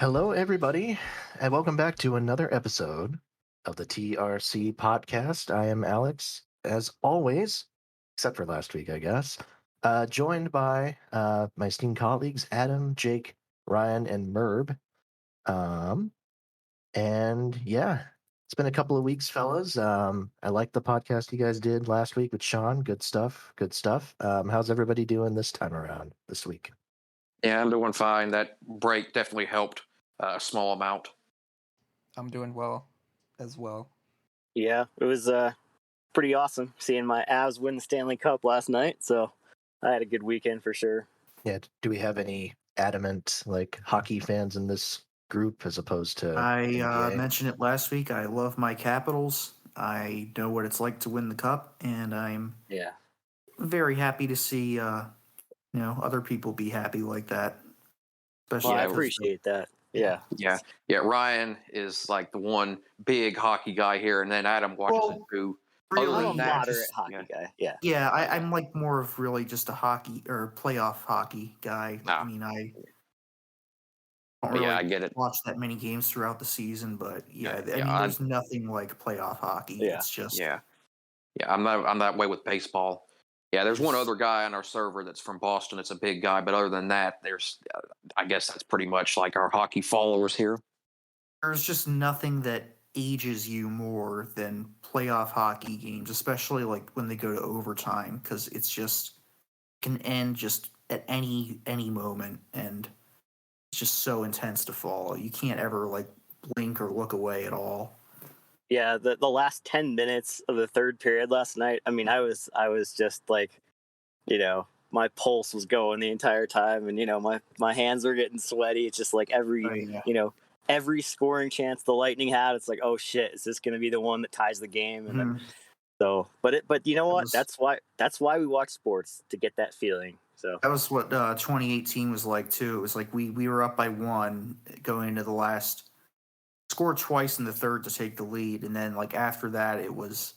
Hello, everybody, and welcome back to another episode of the TRC podcast. I am Alex, as always, except for last week, I guess, joined by my esteemed colleagues Adam, Jake, Ryan, and Merb. Um, and yeah, it's been a couple of weeks, fellas. I liked the podcast you guys did last week with Sean. Good stuff. Good stuff. How's everybody doing this time around this week? Yeah, I'm doing fine. That break definitely helped a small amount. I'm doing well as well. Yeah, it was pretty awesome seeing my Avs win the Stanley Cup last night. So I had a good weekend for sure. Yeah, do we have any adamant hockey fans in this group as opposed to I NBA? mentioned it last week. I love my Capitals. I know what it's like to win the cup, and I'm very happy to see other people be happy like that. Especially, Well, I appreciate that. Yeah. Ryan is like the one big hockey guy here, and then Adam watches it too. Really, I'm a moderate hockey guy. Yeah. Yeah, I'm like more of really just a hockey or playoff hockey guy. No. I mean, I don't really I get it. watch that many games throughout the season, but there's nothing like playoff hockey. Yeah. It's just I'm that way with baseball. Yeah, there's one other guy on our server that's from Boston. It's a big guy, but other than that, there's I guess that's pretty much like our hockey followers here. There's just nothing that ages you more than playoff hockey games, especially like when they go to overtime, because it's just can end just at any moment, and it's just so intense to follow. You can't ever like blink or look away at all. Yeah, the last 10 minutes of the third period last night, I mean, I was just like, my pulse was going the entire time, and my hands were getting sweaty. It's just like every scoring chance the Lightning had, it's like, oh shit, is this going to be the one that ties the game? And then, but you know what? That's why we watch sports, to get that feeling. So that was what 2018 was like too. It was like we were up by 1 going into the last, scored twice in the third to take the lead, and then like after that it was,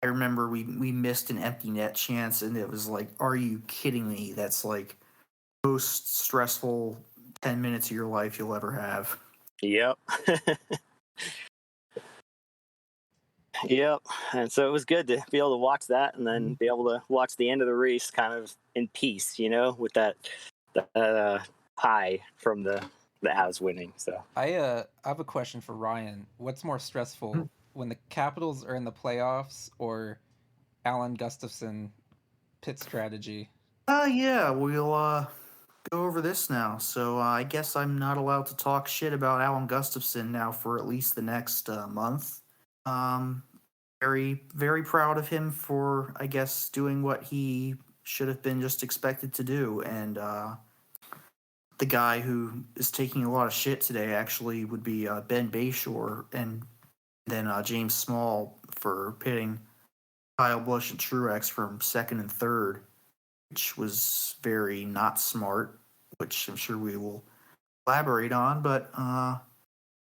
I remember we missed an empty net chance, and it was like, are you kidding me? That's like most stressful 10 minutes of your life you'll ever have. Yep. Yep. And so it was good to be able to watch that, and then be able to watch the end of the race kind of in peace, with that high from the Avs winning. So I have a question for Ryan. What's more stressful, when the Capitals are in the playoffs, or Alan Gustafson pit strategy? We'll go over this now. So I guess I'm not allowed to talk shit about Alan Gustafson now for at least the next month. Very, very proud of him for, I guess, doing what he should have been just expected to do. And the guy who is taking a lot of shit today actually would be Ben Bayshore, and then James Small for pitting Kyle Busch and Truex from second and third, which was very not smart, which I'm sure we will elaborate on. But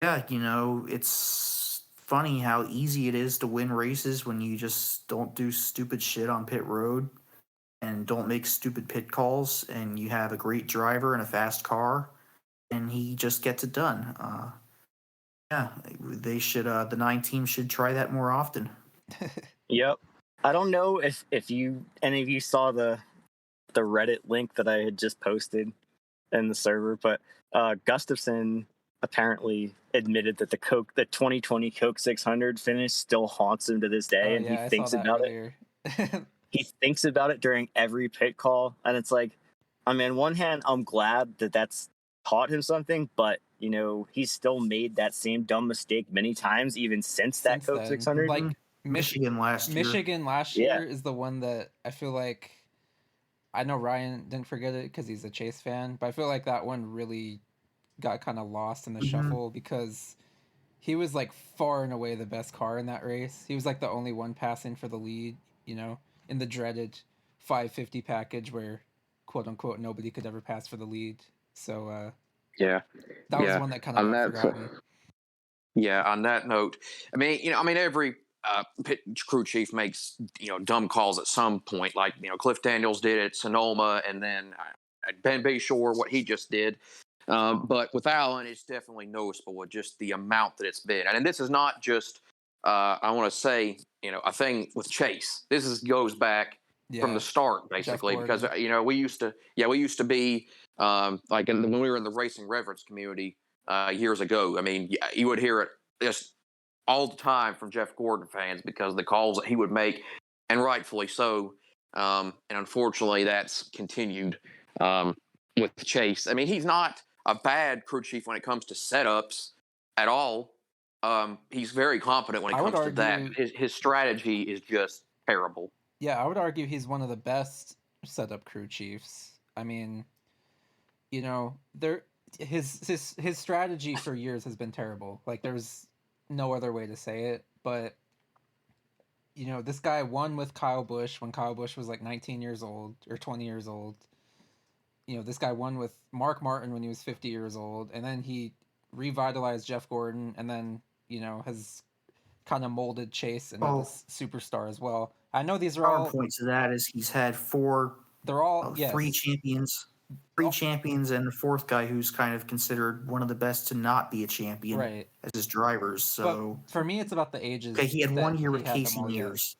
it's funny how easy it is to win races when you just don't do stupid shit on pit road and don't make stupid pit calls, and you have a great driver and a fast car, and he just gets it done. They should. The 9 teams should try that more often. Yep. I don't know if any of you saw the Reddit link that I had just posted in the server, but Gustafson apparently admitted that the 2020 Coke 600 finish still haunts him to this day, and he thinks about it. He thinks about it during every pit call, and it's like, I mean, on one hand, I'm glad that that's taught him something, but he's still made that same dumb mistake many times, even since that Coke 600. Like Michigan last year is the one that I feel like, I know Ryan didn't forget it because he's a Chase fan, but I feel like that one really got kind of lost in the shuffle, because he was like far and away the best car in that race. He was like the only one passing for the lead, in the dreaded 550 package where, quote unquote, nobody could ever pass for the lead. So that was one that kind of got forgotten. On that note, I mean every pit crew chief makes dumb calls at some point, like Cliff Daniels did at Sonoma, and then Ben Bayshore, what he just did. But with Allen, it's definitely noticeable with just the amount that it's been. And this is not just, I want to say, a thing with Chase. Goes back from the Yeah, start, Jeff basically, because Gordon. we used to be when we were in the racing reference community years ago. I mean, you would hear it just all the time from Jeff Gordon fans because of the calls that he would make, and rightfully so. And unfortunately, that's continued with Chase. I mean, he's not a bad crew chief when it comes to setups at all. He's very competent when it I would comes to that. argue, His strategy is just terrible. yeah, I would argue he's one of the best setup crew chiefs. I mean, there his strategy for years has been terrible. Like there's no other way to say it, but this guy won with Kyle Busch when Kyle Busch was like 19 years old or 20 years old. This guy won with Mark Martin when he was 50 years old, and then he revitalized Jeff Gordon, and then has kind of molded Chase into Oh, this superstar as well. I know these are all PowerPoint to that is he's had they're all three yes. champions, and the fourth guy who's kind of considered one of the best to not be a champion Right. as his drivers. So But for me, it's about the ages. okay, he had that 1 year he with had them Casey all yet. Mears.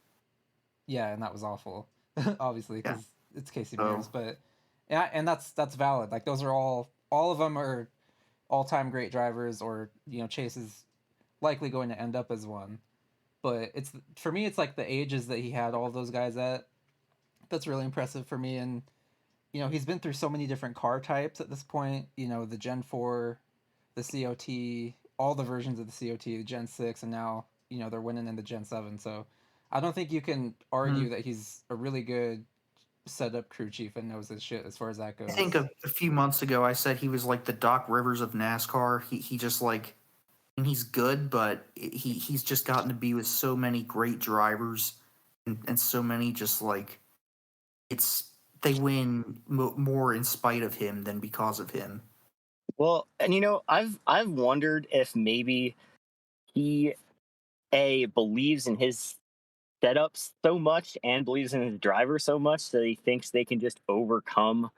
Yeah, and that was awful, obviously, Yeah. because it's Casey So- Mears. But yeah, and that's valid. Like those are all of them are all-time great drivers, or Chase is likely going to end up as one. But for me, it's like the ages that he had all of those guys at. That's really impressive for me, and he's been through so many different car types at this point. The Gen 4, the COT, all the versions of the COT, the Gen 6, and now they're winning in the Gen 7. So I don't think you can argue that he's a really good setup crew chief and knows his shit as far as that goes. I think a few months ago I said he was like the Doc Rivers of NASCAR. He just like, and he's good, but he's just gotten to be with so many great drivers and so many just like they win more in spite of him than because of him. Well, and I've wondered if maybe he believes in his setups so much and believes in his driver so much that he thinks they can just overcome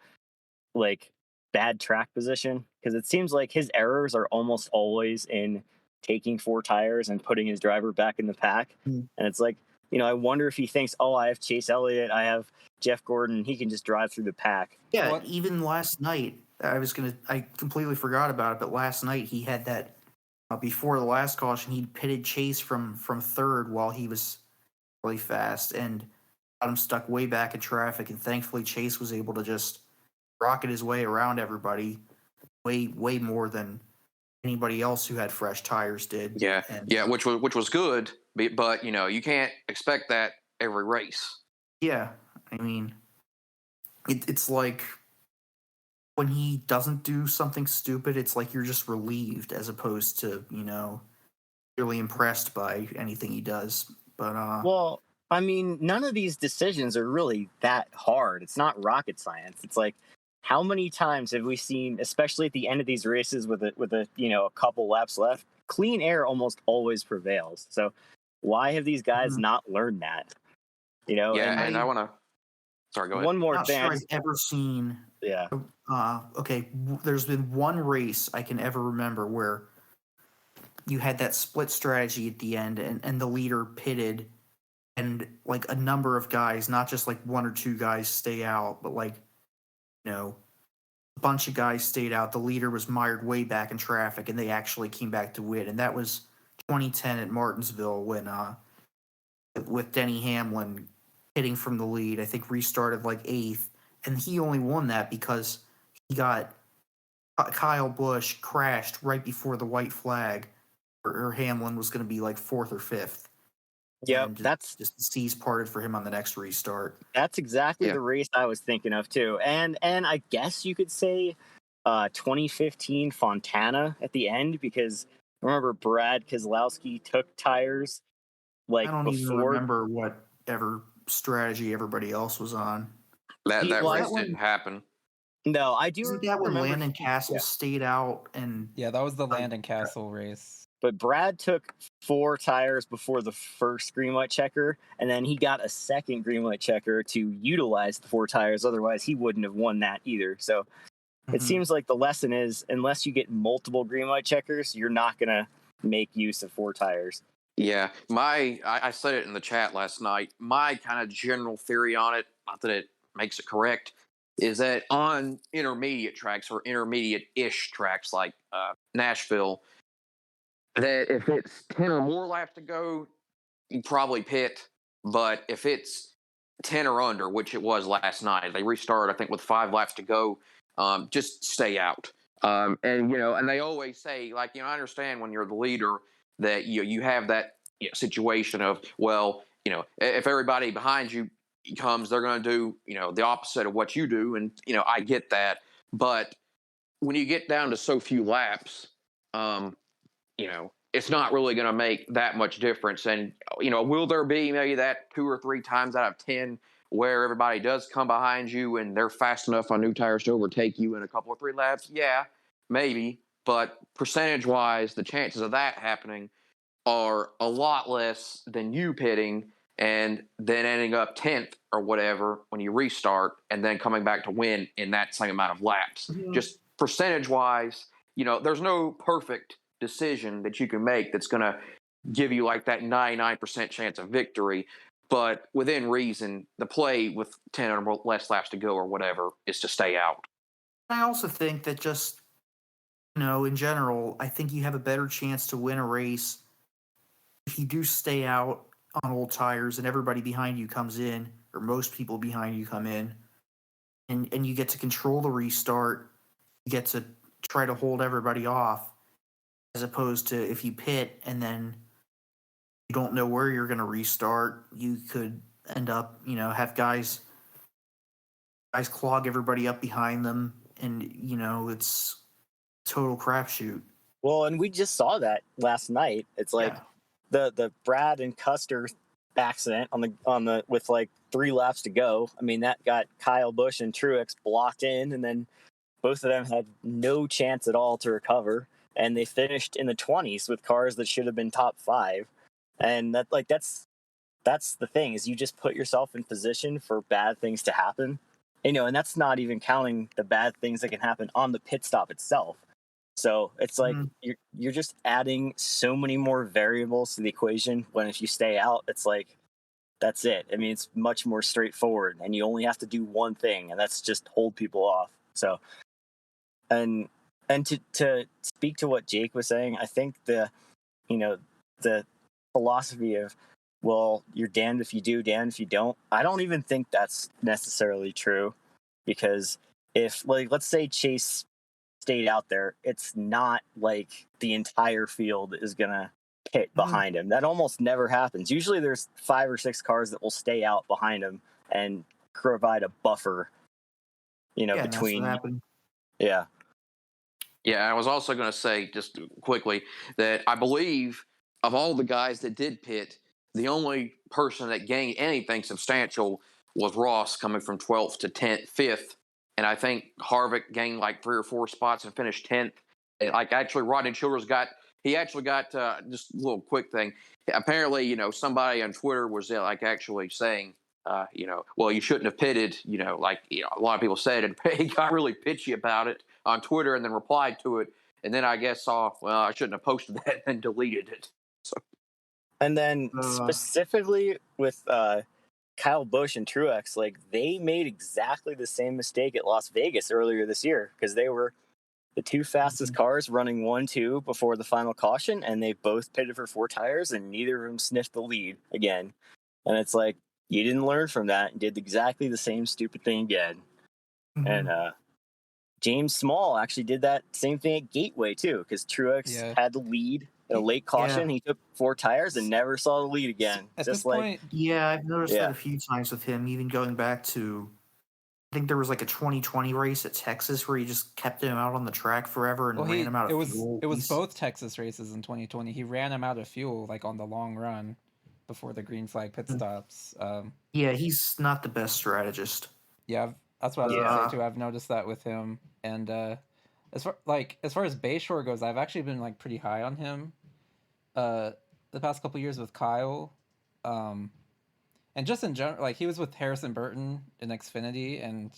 like bad track position, because it seems like his errors are almost always in taking four tires and putting his driver back in the pack. And it's like, I wonder if he thinks, oh, I have Chase Elliott, I have Jeff Gordon, he can just drive through the pack. Yeah, even last night, I completely forgot about it, but last night he had that, before the last caution, he pitted Chase from third while he was really fast and got him stuck way back in traffic, and thankfully Chase was able to just rocket his way around everybody way more than anybody else who had fresh tires did. Yeah, which was good, but you can't expect that every race. Yeah, I mean, it's like when he doesn't do something stupid, it's like you're just relieved as opposed to really impressed by anything he does. But well, I mean, none of these decisions are really that hard. It's not rocket science. It's like, how many times have we seen, especially at the end of these races with a couple laps left, clean air almost always prevails. So why have these guys not learned that? And I want to. Sorry, go ahead. One more I'm not thing. sure I've ever seen. Yeah. Okay. There's been one race I can ever remember where you had that split strategy at the end, and the leader pitted, and like a number of guys, not just like one or two guys, stay out, but like a bunch of guys stayed out. The leader was mired way back in traffic, and they actually came back to win. And that was 2010 at Martinsville when, with Denny Hamlin hitting from the lead, I think restarted like 8th, and he only won that because he got Kyle Busch crashed right before the white flag, or Hamlin was going to be like 4th or 5th. Yeah, that's just the seas parted for him on the next restart. That's exactly the race I was thinking of too, and I guess you could say 2015 Fontana at the end, because remember Brad Keselowski took tires like I don't before. even remember whatever strategy everybody else was on. That race didn't happen. No, I do. Isn't that when Landon Castle stayed out? And yeah, that was the Landon Castle race. But Brad took 4 tires before the first green light checker, and then he got a second green light checker to utilize the 4 tires. Otherwise, he wouldn't have won that either. So It seems like the lesson is, unless you get multiple green light checkers, you're not going to make use of 4 tires. Yeah, I said it in the chat last night. My kind of general theory on it, not that it makes it correct, is that on intermediate tracks or intermediate-ish tracks like Nashville, that if it's 10 or more laps to go, you probably pit. But if it's 10 or under, which it was last night, they restarted, I think, with 5 laps to go, just stay out. And they always say, like, I understand when you're the leader that you have that situation of, well, if everybody behind you comes, they're going to do, the opposite of what you do. And, I get that. But when you get down to so few laps, it's not really going to make that much difference. And, will there be maybe that 2 or 3 times out of 10 where everybody does come behind you and they're fast enough on new tires to overtake you in a couple of 3 laps? Yeah, maybe. But percentage wise, the chances of that happening are a lot less than you pitting and then ending up 10th or whatever when you restart and then coming back to win in that same amount of laps. Mhm. Just percentage wise, there's no perfect decision that you can make that's going to give you like that 99% chance of victory. But within reason, the play with 10 or less laps to go or whatever is to stay out. I also think that just, in general, I think you have a better chance to win a race if you do stay out on old tires and everybody behind you comes in, or most people behind you come in, and you get to control the restart. You get to try to hold everybody off, as opposed to if you pit and then you don't know where you're going to restart, you could end up, have guys clog everybody up behind them, and it's total crapshoot. Well, and we just saw that last night. It's like the Brad and Custer accident on the with like 3 laps to go. I mean, that got Kyle Busch and Truex blocked in, and then both of them had no chance at all to recover, and they finished in the 20s with cars that should have been top 5. And that's the thing, is you just put yourself in position for bad things to happen. And that's not even counting the bad things that can happen on the pit stop itself. So it's like you're just adding so many more variables to the equation, when if you stay out, it's like, that's it. I mean, it's much more straightforward, and you only have to do one thing, and that's just hold people off. So, and to speak to what Jake was saying, I think the philosophy of, well, you're damned if you do, damned if you don't, I don't even think that's necessarily true. Because if, like, let's say Chase stayed out there, it's not like the entire field is gonna pit behind him. That almost never happens. Usually there's 5 or 6 cars that will stay out behind him and provide a buffer, between. Yeah. Yeah, I was also going to say, just quickly, that I believe of all the guys that did pit, the only person that gained anything substantial was Ross, coming from 12th to 10th, 5th. And I think Harvick gained like 3 or 4 spots and finished 10th. And like, actually, Rodney Childers got just a little quick thing. Apparently, somebody on Twitter was like actually saying, well, you shouldn't have pitted, a lot of people said, and he got really pitchy about it on Twitter and then replied to it. And then I guess saw, well, I shouldn't have posted that, and deleted it. So. And then specifically with Kyle Busch and Truex, like, they made exactly the same mistake at Las Vegas earlier this year, because they were the 2 fastest cars running 1-2 before the final caution, and they both pitted for 4 tires, and neither of them sniffed the lead again. And it's like, you didn't learn from that and did exactly the same stupid thing again. And James Small actually did that same thing at Gateway too, because Truex had the lead in a late caution. He took 4 tires and never saw the lead again. At just this like point, I've noticed that a few times with him, even going back to, I think there was like a 2020 race at Texas where he just kept him out on the track forever and ran him out of fuel. It was both Texas races in 2020. He ran him out of fuel, like, on the long run before the green flag pit stops. Yeah, he's not the best strategist. Yeah, that's what I was gonna say too. I've noticed that with him. And as far as Bayshore goes, I've actually been like pretty high on him the past couple years with Kyle. And just in general, like, he was with Harrison Burton in Xfinity, and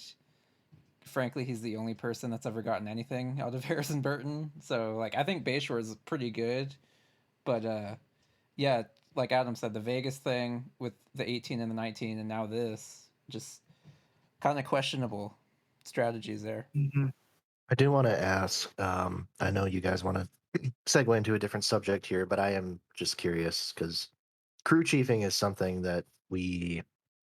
frankly, he's the only person that's ever gotten anything out of Harrison Burton. So, like, I think Bayshore is pretty good. But, yeah, like Adam said, the Vegas thing with the 18 and the 19 and now this, just kind of questionable strategies there. Mm-hmm. I do want to ask. I know you guys want to segue into a different subject here, but I am just curious because crew chiefing is something that we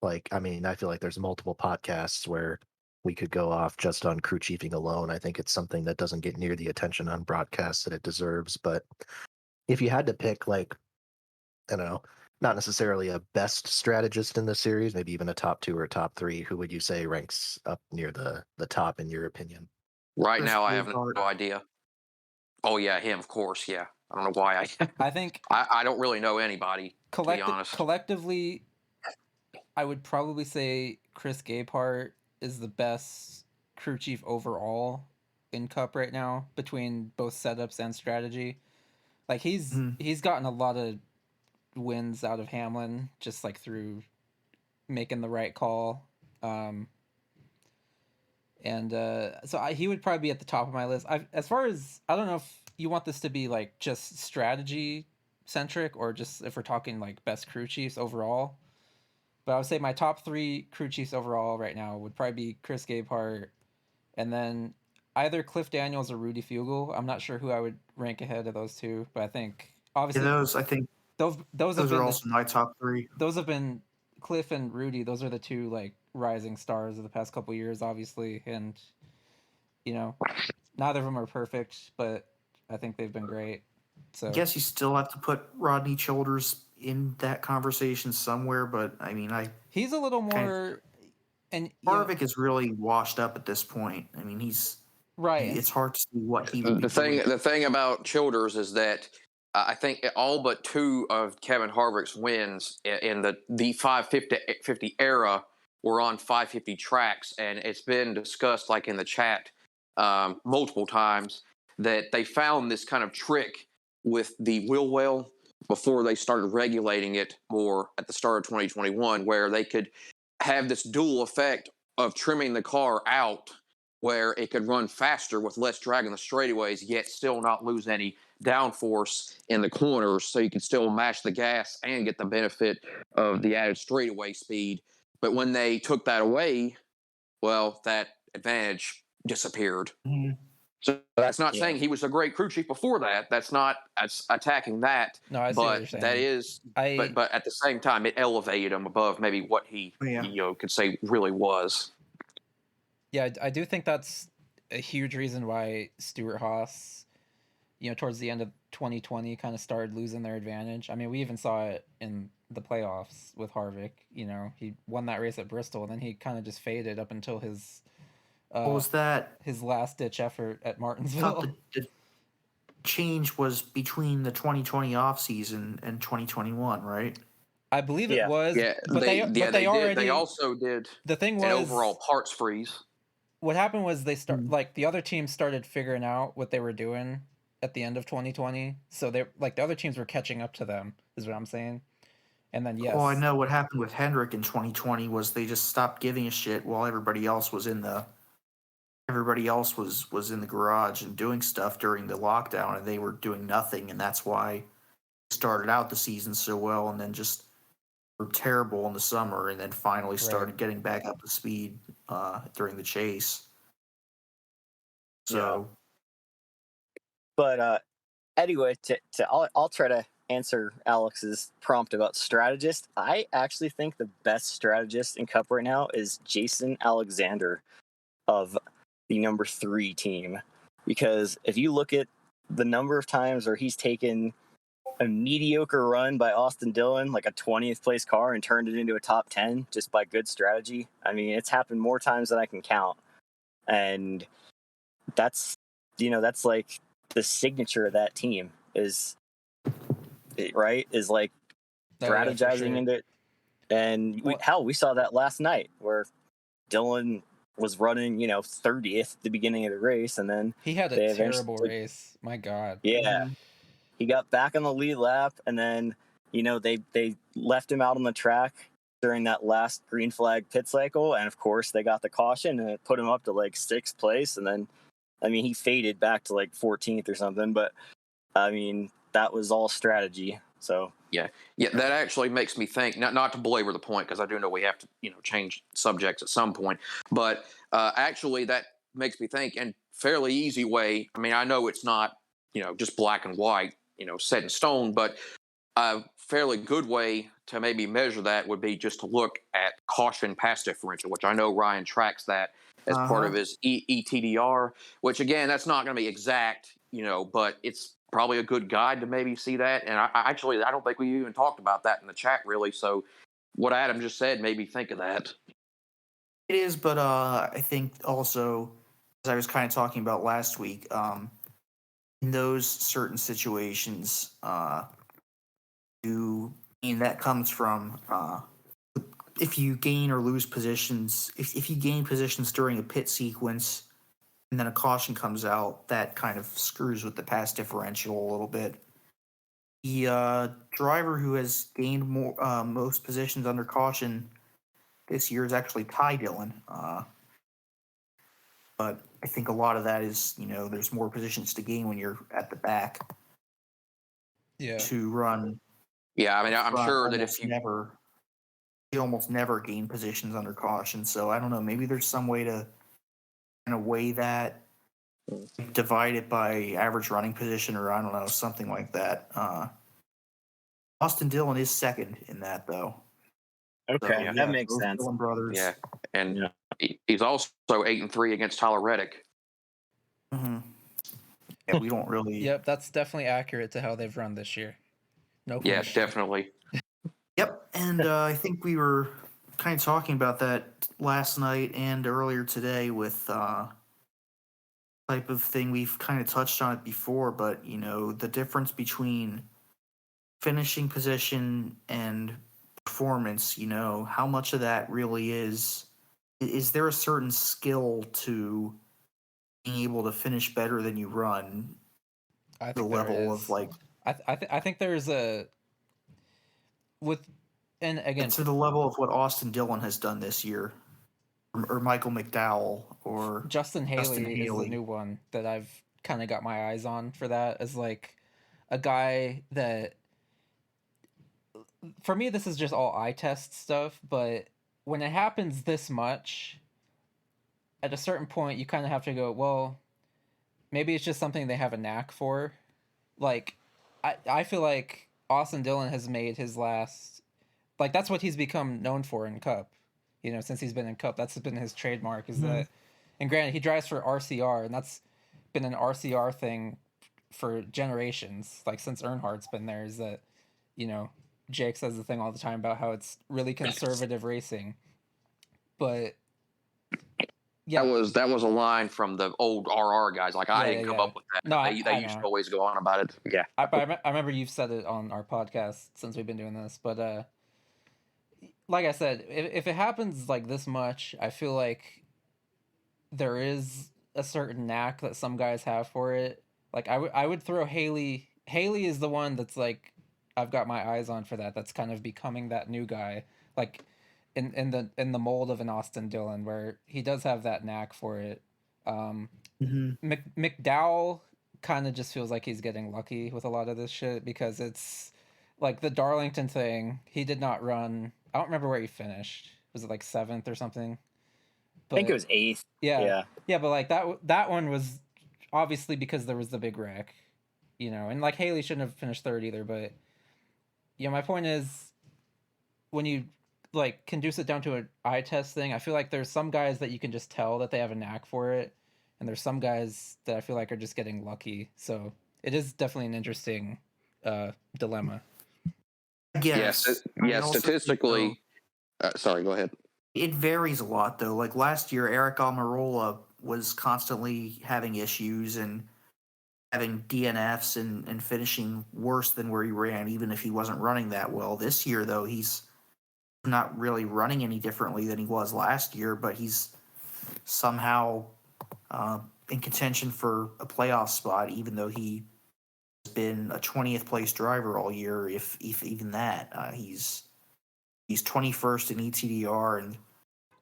like. I mean, I feel like there's multiple podcasts where we could go off just on crew chiefing alone. I think it's something that doesn't get near the attention on broadcasts that it deserves. But if you had to pick, like, I don't know, not necessarily a best strategist in the series, maybe even a top 2 or a top 3, who would you say ranks up near the top in your opinion? Right Chris now, I have Bluehart. no idea. Oh yeah, him, of course. Yeah, I don't know why I think I don't really know anybody, to be honest. collectively, I would probably say Chris Gabehart is the best crew chief overall in Cup right now between both setups and strategy. Like he's gotten a lot of wins out of Hamlin just like through making the right call. And he would probably be at the top of my list. As far as I don't know if you want this to be like just strategy centric or just if we're talking like best crew chiefs overall. But I would say my top 3 crew chiefs overall right now would probably be Chris Gabehart, and then either Cliff Daniels or Rudy Fugle. I'm not sure who I would rank ahead of those two, but I think Yeah, obviously those I think those those have are been also my top 3. those have been Cliff and Rudy. Those are the two like rising stars of the past couple years, obviously, and you know, neither of them are perfect, but I think they've been great. So I guess you still have to put Rodney Childers in that conversation somewhere, but I mean, he's a little kind of more, and you know, Harvick is really washed up at this point. I mean, right. it's hard to see what he would be doing. The thing about Childers is that I think all but 2 of Kevin Harvick's wins in the 550 era were on 550 tracks, and it's been discussed like in the chat multiple times that they found this kind of trick with the wheel well before they started regulating it more at the start of 2021, where they could have this dual effect of trimming the car out where it could run faster with less drag in the straightaways, yet still not lose any downforce in the corners, so you can still mash the gas and get the benefit of the added straightaway speed. But when they took that away, well, that advantage disappeared. Mhm. So that's not Yeah. saying he was a great crew chief before that. That's attacking that. No, I see what you're But saying. that is, but at the same time, it elevated him above maybe what he could say really was. Yeah, I do think that's a huge reason why Stuart Haas, towards the end of 2020 kind of started losing their advantage. I mean, we even saw it in the playoffs with Harvick. He won that race at Bristol, and then he kind of just faded up until his What was that? his last ditch effort at I thought Martinsville. the change was between the 2020 offseason and 2021, right? I believe it Yeah. was, Yeah, but they already. They also did The thing was an overall parts freeze. what happened was like the other teams started figuring out what they were doing at the end of 2020. So they like the other teams were catching up to them, is what I'm saying. And then yes, Well, I know what happened with Hendrick in 2020 was they just stopped giving a shit while everybody else was in the garage and doing stuff during the lockdown, and they were doing nothing, and that's why they started out the season so well, and then just were terrible in the summer, and then finally started getting back up to speed during the chase. So, But anyway, I'll try to answer Alex's prompt about strategist. I actually think the best strategist in Cup right now is Jason Alexander of the number 3 team, because if you look at the number of times where he's taken a mediocre run by Austin Dillon, like a 20th place car, and turned it into a top 10 just by good strategy. I mean, it's happened more times than I can count. And that's like the signature of that team is like strategizing into it. And we saw that last night where Dillon was running, 30th at the beginning of the race, and then he had a terrible race. My God. Yeah. He got back on the lead lap, and then, they left him out on the track during that last green flag pit cycle, and of course they got the caution and it put him up to like 6th place, and then he faded back to like 14th or something, but that was all strategy. So yeah, that actually makes me think. Not to belabor the point, because I do know we have to change subjects at some point, but actually that makes me think in fairly easy way. I know it's not just black and white, set in stone, but a fairly good way to maybe measure that would be just to look at caution pass differential, which I know Ryan tracks that as part of his ETDR, which again, that's not going to be exact, but it's probably a good guide to maybe see that. And I don't think we even talked about that in the chat really. So what Adam just said made me think of that. It is, but I think also, as I was kind of talking about last week, in those certain situations, that comes from if you gain or lose positions. If you gain positions during a pit sequence and then a caution comes out, that kind of screws with the pass differential a little bit. The driver who has gained most positions under caution this year is actually Ty Dillon. But I think a lot of that is, there's more positions to gain when you're at the back. Yeah. To run. Yeah, I'm sure that if you almost never gain positions under caution. So I don't know. Maybe there's some way to kind of weigh that, divide it by average running position, or I don't know, something like that. Austin Dillon is second in that, though. Okay, so, that makes sense. Dillon brothers. Yeah, and he's also 8-3 against Tyler Reddick. Mm-hmm. Yeah, we don't really. Yep, that's definitely accurate to how they've run this year. No question. Yeah, definitely. Yep, and I think we were kind of talking about that last night and earlier today with type of thing. We've kind of touched on it before, but the difference between finishing position and performance, how much of that really is there a certain skill to being able to finish better than you run? I think the level of like I think there's a with, and again, to the level of what Austin Dillon has done this year, or Michael McDowell, or Justin Haley is the new one that I've kind of got my eyes on for that, as like a guy that, for me, this is just all eye test stuff, but when it happens this much, at a certain point you kind of have to go, well, maybe it's just something they have a knack for. Like I feel like Austin Dillon has made his last, like, that's what he's become known for in Cup. Since he's been in Cup, that's been his trademark, is that, and granted, he drives for RCR, and that's been an RCR thing for generations, like since Earnhardt's been there, is that, Jake says the thing all the time about how it's really conservative racing. But yeah, that was a line from the old RR guys. Like, I didn't come up with that. No, they used to always go on about it. Yeah, I remember you've said it on our podcast since we've been doing this, but like I said, if it happens like this much, I feel like there is a certain knack that some guys have for it. Like I would throw Haley. Haley is the one that's like, I've got my eyes on for that. That's kind of becoming that new guy, like in the mold of an Austin Dillon, where he does have that knack for it. McDowell kind of just feels like he's getting lucky with a lot of this shit, because it's like the Darlington thing. He did not run. I don't remember where he finished. Was it like 7th or something? But, I think it was 8th. Yeah, but like that one was obviously because there was the big wreck, and like Haley shouldn't have finished 3rd either. But my point is, when you like can do it down to an eye test thing, I feel like there's some guys that you can just tell that they have a knack for it, and there's some guys that I feel like are just getting lucky. So it is definitely an interesting dilemma. Yes. Statistically. Sorry, go ahead. It varies a lot, though. Like last year, Eric Almirola was constantly having issues and having DNFs and finishing worse than where he ran, even if he wasn't running that well. This year, though, he's not really running any differently than he was last year, but he's somehow in contention for a playoff spot, even though he has been a 20th place driver all year, if even that. He's He's 21st in ETDR, and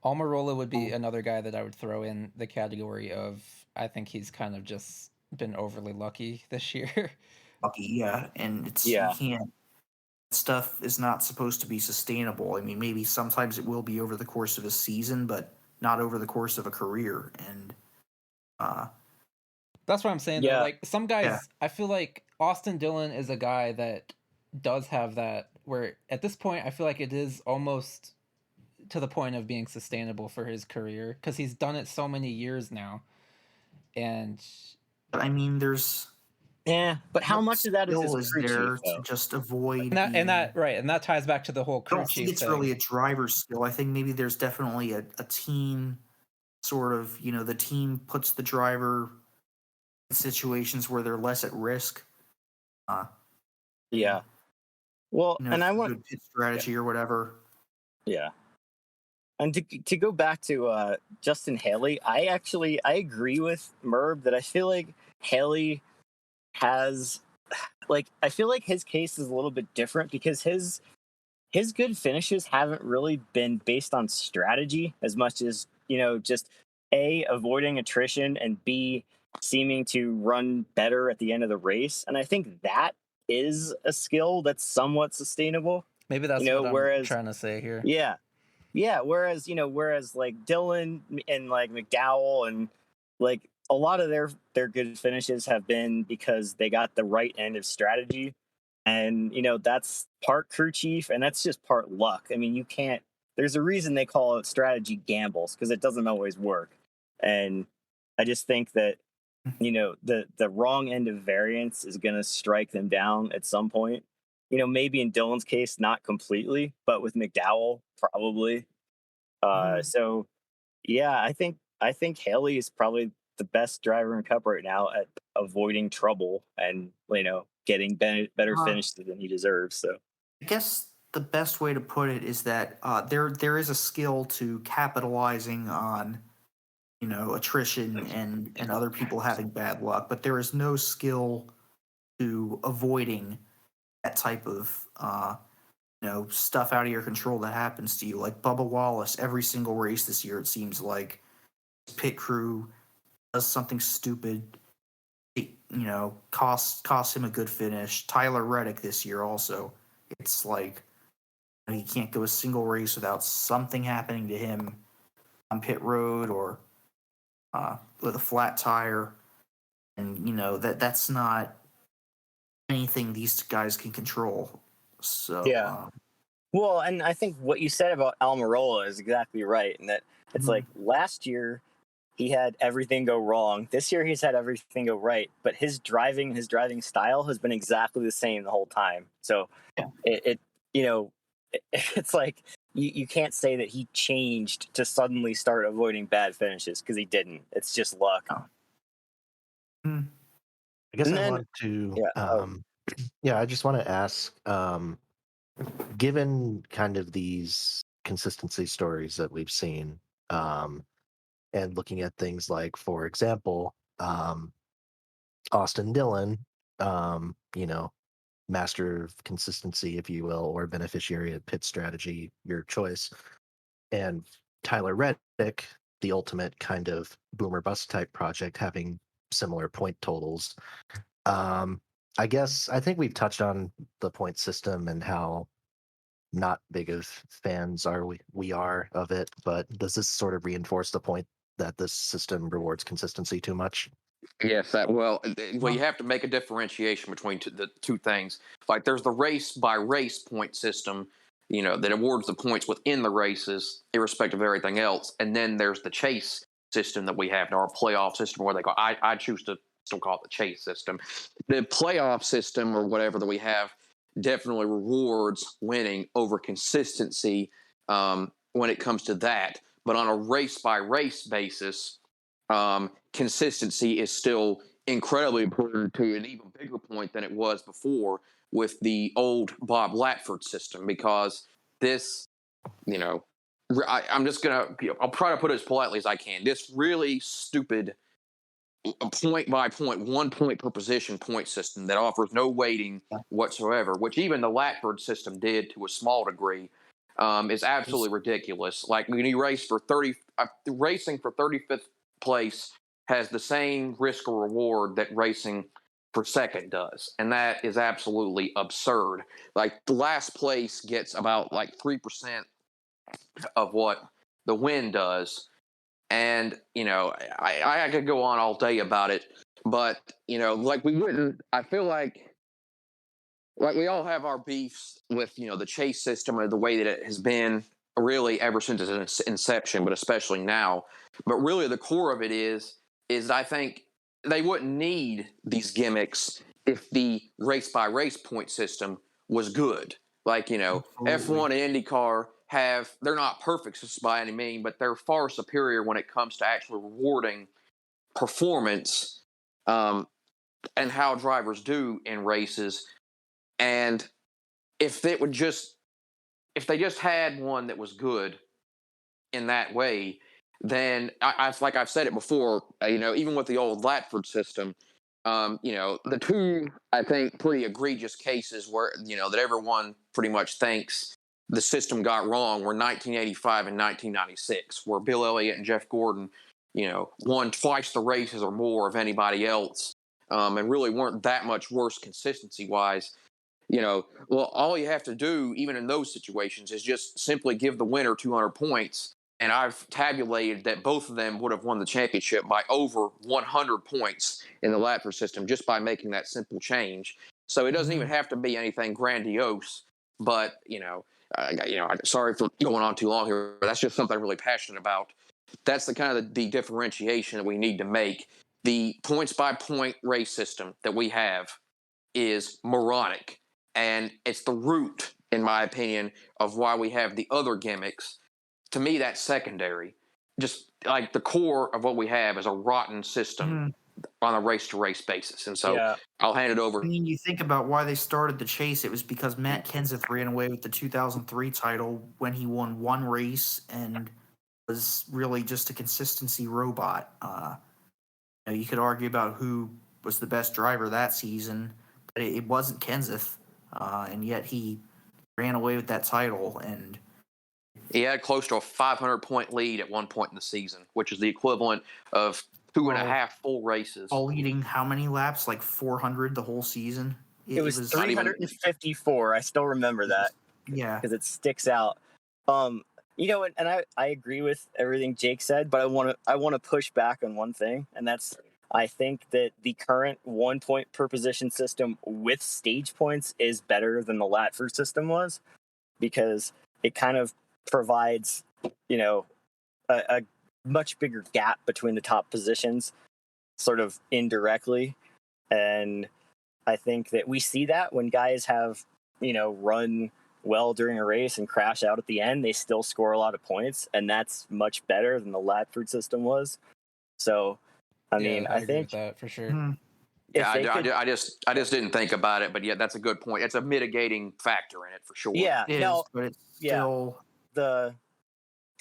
Almirola would be another guy that I would throw in the category of, I think he's kind of just been overly lucky this year. lucky, yeah. And it's Yeah. you can't. Stuff is not supposed to be sustainable. I mean, maybe sometimes it will be over the course of a season, but not over the course of a career. And That's what I'm saying, though. Yeah. Like, some guys, I feel like Austin Dillon is a guy that does have that, where at this point, I feel like it is almost to the point of being sustainable for his career, because he's done it so many years now. And but I mean, there's Yeah, but how what much of that is skill his crew chief, there to though? just avoid and that ties back to the whole I crew don't think chief it's thing. really a driver's skill. I think maybe there's definitely a team sort of, the team puts the driver in situations where they're less at risk. Yeah. Well, and I want good pit strategy or whatever. Yeah. And to go back to Justin Haley, I agree with Merb that I feel like Haley has, I feel like his case is a little bit different because his good finishes haven't really been based on strategy as much as, just A, avoiding attrition, and B, seeming to run better at the end of the race. And I think that is a skill that's somewhat sustainable. Maybe that's what I'm trying to say here. Yeah. Yeah. Whereas like Dylan and like McDowell and like a lot of their good finishes have been because they got the right end of strategy. And, that's part crew chief and that's just part luck. I mean, there's a reason they call it strategy gambles because it doesn't always work. And I just think that, the wrong end of variance is going to strike them down at some point. Maybe in Dylan's case, not completely, but with McDowell, probably. So, yeah, I think Haley is probably the best driver in Cup right now at avoiding trouble and getting better finishes than he deserves. So, I guess the best way to put it is that there is a skill to capitalizing on attrition and other people having bad luck, but there is no skill to avoiding that type of stuff out of your control that happens to you. Like Bubba Wallace, every single race this year, it seems like his pit crew does something stupid, costs him a good finish. Tyler Reddick this year also, it's like he can't go a single race without something happening to him on pit road or with a flat tire, and that's not anything these guys can control. So yeah. Well, and I think what you said about Almirola is exactly right, and that it's like last year he had everything go wrong. This year he's had everything go right, but his driving style has been exactly the same the whole time. So it's like you can't say that he changed to suddenly start avoiding bad finishes because he didn't. It's just luck. I guess I want to. I just want to ask. Given kind of these consistency stories that we've seen, and looking at things like, for example, Austin Dillon, master of consistency, if you will, or beneficiary of pit strategy, your choice, and Tyler Reddick, the ultimate kind of boomer bust type project, having similar point totals. I guess I think we've touched on the point system and how not big of fans we are of it, but does this sort of reinforce the point that this system rewards consistency too much? Yes, you have to make a differentiation between the two things. Like there's the race by race point system, that awards the points within the races, irrespective of everything else. And then there's the chase system that we have now, our playoff system, where I choose to still call it the chase system. The playoff system or whatever that we have definitely rewards winning over consistency when it comes to that. But on a race by race basis, consistency is still incredibly important to an even bigger point than it was before with the old Bob Latford system, because this, I'm just going to, I'll try to put it as politely as I can. This really stupid point by point, 1 point per position point system that offers no weighting whatsoever, which even the Latford system did to a small degree, is absolutely ridiculous. Like when you race for 30, racing for 35th place has the same risk or reward that racing for second does, and that is absolutely absurd. Like the last place gets about like 3% of what the win does, and I could go on all day about it, but like we wouldn't. I feel like we all have our beefs with the chase system and the way that it has been really ever since its inception, but especially now. But really, the core of it is I think they wouldn't need these gimmicks if the race by race point system was good. Like F1 and IndyCar they're not perfect by any means, but they're far superior when it comes to actually rewarding performance and how drivers do in races. And if they just had one that was good in that way, then like I've said it before, even with the old Latford system, the two I think pretty egregious cases where that everyone pretty much thinks the system got wrong were 1985 and 1996, where Bill Elliott and Jeff Gordon, won twice the races or more of anybody else, and really weren't that much worse consistency wise. Well, all you have to do, even in those situations, is just simply give the winner 200 points. And I've tabulated that both of them would have won the championship by over 100 points in the Latford system just by making that simple change. So it doesn't even have to be anything grandiose. But sorry for going on too long here, but that's just something I'm really passionate about. That's the kind of the differentiation that we need to make. The points by point race system that we have is moronic. And it's the root, in my opinion, of why we have the other gimmicks. To me, that's secondary. Just like the core of what we have is a rotten system on a race-to-race basis. And so I'll hand it over. I mean, you think about why they started the chase. It was because Matt Kenseth ran away with the 2003 title when he won one race and was really just a consistency robot. You could argue about who was the best driver that season, but it wasn't Kenseth. And yet he ran away with that title, and he had close to a 500-point lead at one point in the season, which is the equivalent of 2.5 full races. All leading how many laps? Like 400 the whole season? It was 354. I still remember that. Yeah, because it sticks out. And I agree with everything Jake said, but I want to push back on one thing, and that's I think that the current 1 point per position system with stage points is better than the Latford system was, because it kind of provides, a much bigger gap between the top positions, sort of indirectly. And I think that we see that when guys have, run well during a race and crash out at the end, they still score a lot of points, and that's much better than the Latford system was. So, I mean, I agree think with that for sure. I just didn't think about it, but yeah, that's a good point. It's a mitigating factor in it for sure. Yeah, but it's still the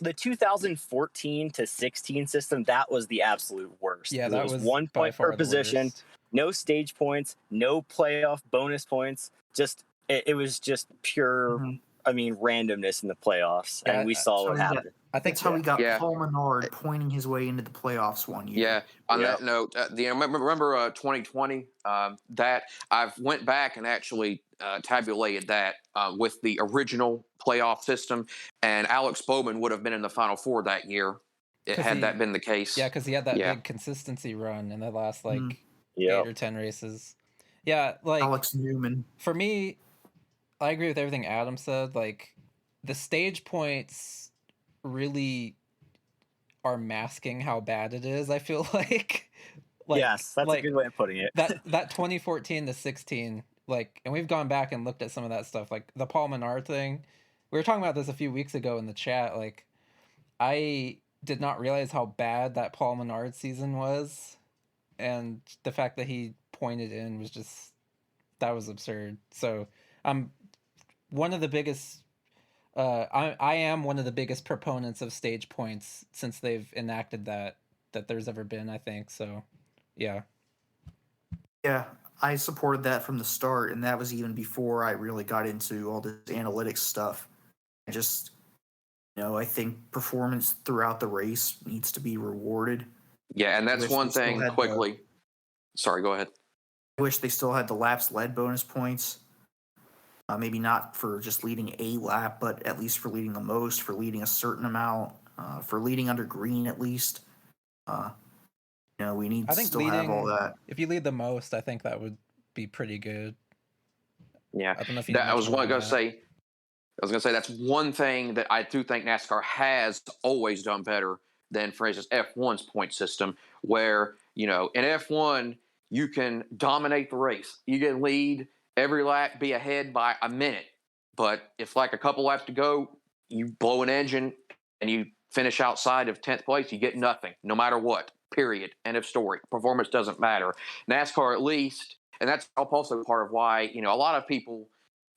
2014 to 16 system, that was the absolute worst. Yeah, that was 1 point per position, worst. No stage points, no playoff bonus points. Just it was just pure, randomness in the playoffs, and we saw what happened. I think that's how we got Paul Menard pointing his way into the playoffs one year. Yeah. On that note, remember 2020? That I've went back and actually tabulated that with the original playoff system, and Alex Bowman would have been in the Final Four that year had that been the case. Yeah, because he had that big consistency run in the last 8 or 10 races. Yeah, like Alex Newman. For me, I agree with everything Adam said. Like the stage points really are masking how bad it is. I feel like yes, that's a good way of putting it. that 2014 to 16, and we've gone back and looked at some of that stuff, like the Paul Menard thing. We were talking about this a few weeks ago in the chat. Like, I did not realize how bad that Paul Menard season was, and the fact that he pointed in was just, that was absurd. So I'm one of the biggest. I am one of the biggest proponents of stage points since they've enacted that there's ever been, I think. So, yeah. Yeah, I supported that from the start, and that was even before I really got into all this analytics stuff. Just, I think performance throughout the race needs to be rewarded. Yeah, and I that's wish one they still thing had quickly. Sorry, go ahead. I wish they still had the laps led bonus points. Maybe not for just leading a lap, but at least for leading the most, for leading a certain amount, for leading under green at least. We need I to think still have all leading, that. if you lead the most, I think that would be pretty good. Yeah, I don't know if you need I much was more going than to that. say. I was going to say that's one thing that I do think NASCAR has always done better than, for instance, F1's point system, where, in F1, you can dominate the race. You can lead every lap, be ahead by a minute. But if like a couple laps to go, you blow an engine and you finish outside of 10th place, you get nothing, no matter what, period. End of story. Performance doesn't matter. NASCAR, at least, and that's also part of why, a lot of people,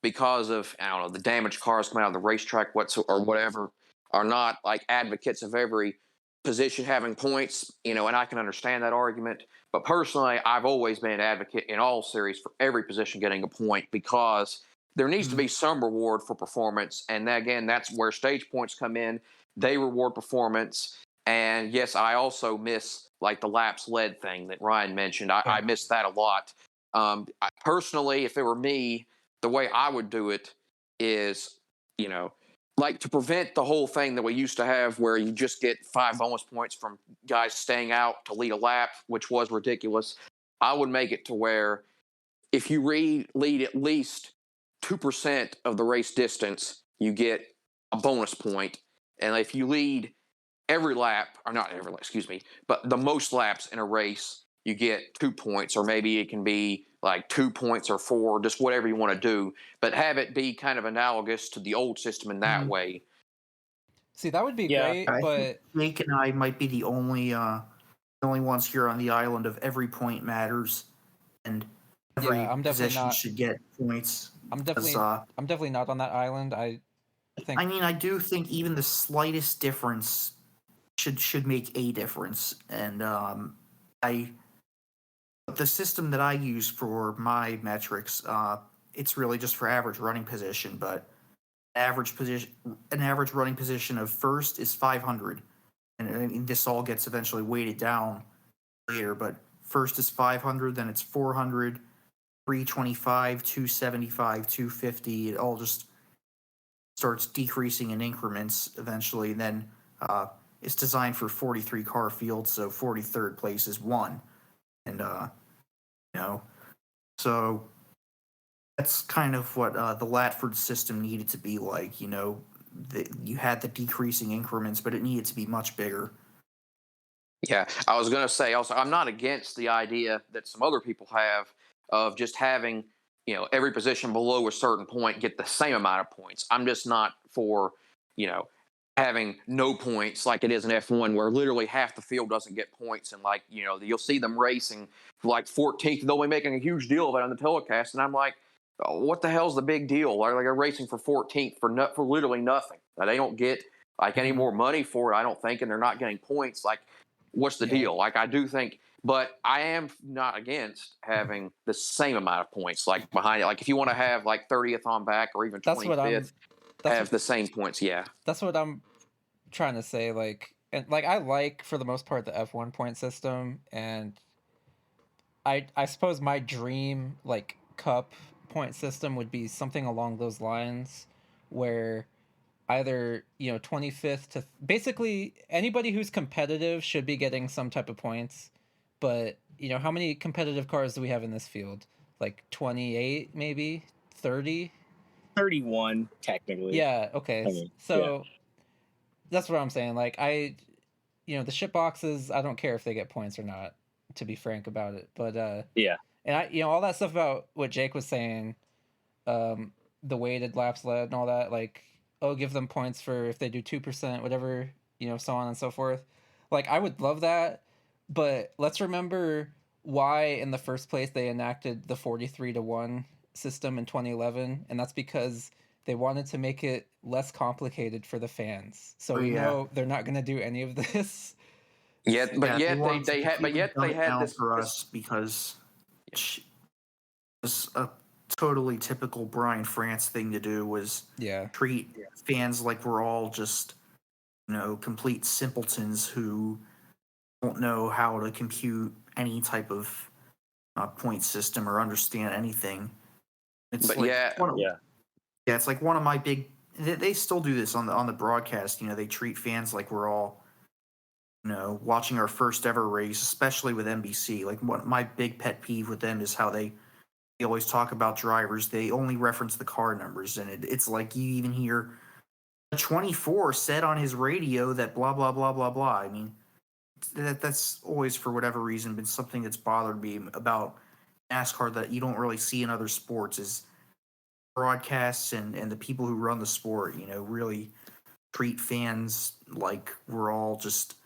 because of, I don't know, the damaged cars coming out of the racetrack or whatever, are not like advocates of every position having points, and I can understand that argument. But personally, I've always been an advocate in all series for every position getting a point, because there needs to be some reward for performance. And again, that's where stage points come in. They reward performance. And yes, I also miss like the laps led thing that Ryan mentioned. I miss that a lot. Personally, if it were me, the way I would do it is, like to prevent the whole thing that we used to have where you just get 5 bonus points from guys staying out to lead a lap, which was ridiculous. I would make it to where if you lead at least 2% of the race distance, you get a bonus point. And if you lead every lap, or not every lap, excuse me, but the most laps in a race, you get 2 points, or maybe it can be like 2 points or 4, just whatever you want to do, but have it be kind of analogous to the old system in that way. See, that would be Yeah, great, I think but Jake and I might be the only ones here on the island of every point matters, and every yeah, I'm definitely position not. should get points. I'm 'Cause, definitely not on that island. I think I mean, I do think even the slightest difference should make a difference, and the system that I use for my metrics, it's really just for average running position, but an average running position of first is 500, and I mean, this all gets eventually weighted down later, but first is 500, then it's 400, 325, 275, 250. It all just starts decreasing in increments eventually. And then it's designed for 43 car field, so 43rd place is 1. And, so that's kind of what the Latford system needed to be like. You had the decreasing increments, but it needed to be much bigger. Yeah, I was going to say also, I'm not against the idea that some other people have of just having, every position below a certain point get the same amount of points. I'm just not for, having no points like it is in F1, where literally half the field doesn't get points. And like, you'll see them racing for like 14th. They'll be making a huge deal of it on the telecast. And I'm like, oh, what the hell's the big deal? Like they're racing for 14th for literally nothing. They don't get like any more money for it, I don't think. And they're not getting points. Like, what's the deal? Like, I do think, but I am not against having the same amount of points like behind it. Like, if you want to have like 30th on back or even 25th, have the same points. Yeah. That's what I'm trying to say. Like, and like I like for the most part the F1 point system, and I suppose my dream like cup point system would be something along those lines, where either 25th to basically anybody who's competitive should be getting some type of points, but how many competitive cars do we have in this field? Like 28, maybe 30. 31 technically. Yeah, okay. I mean, so that's what I'm saying. Like the shit boxes, I don't care if they get points or not, to be frank about it, but yeah. and I all that stuff about what Jake was saying, the weighted laps led and all that, like, oh, give them points for if they do 2%, whatever, so on and so forth. Like, I would love that, but let's remember why in the first place they enacted the 43-1 system in 2011, and that's because they wanted to make it less complicated for the fans. So we know they're not going to do any of this. Yet they had down this for us because it's a totally typical Brian France thing to do was Yeah. treat fans like we're all just, complete simpletons who don't know how to compute any type of point system or understand anything. It's But like yeah, yeah, it's like one of my big. They still do this on the broadcast. They treat fans like we're all watching our first ever race, especially with NBC. Like what my big pet peeve with them is how they always talk about drivers. They only reference the car numbers, and it's like you even hear 24 said on his radio that blah blah blah blah blah. I mean, that's always for whatever reason been something that's bothered me about NASCAR that you don't really see in other sports is broadcasts and the people who run the sport. Really treat fans like we're all just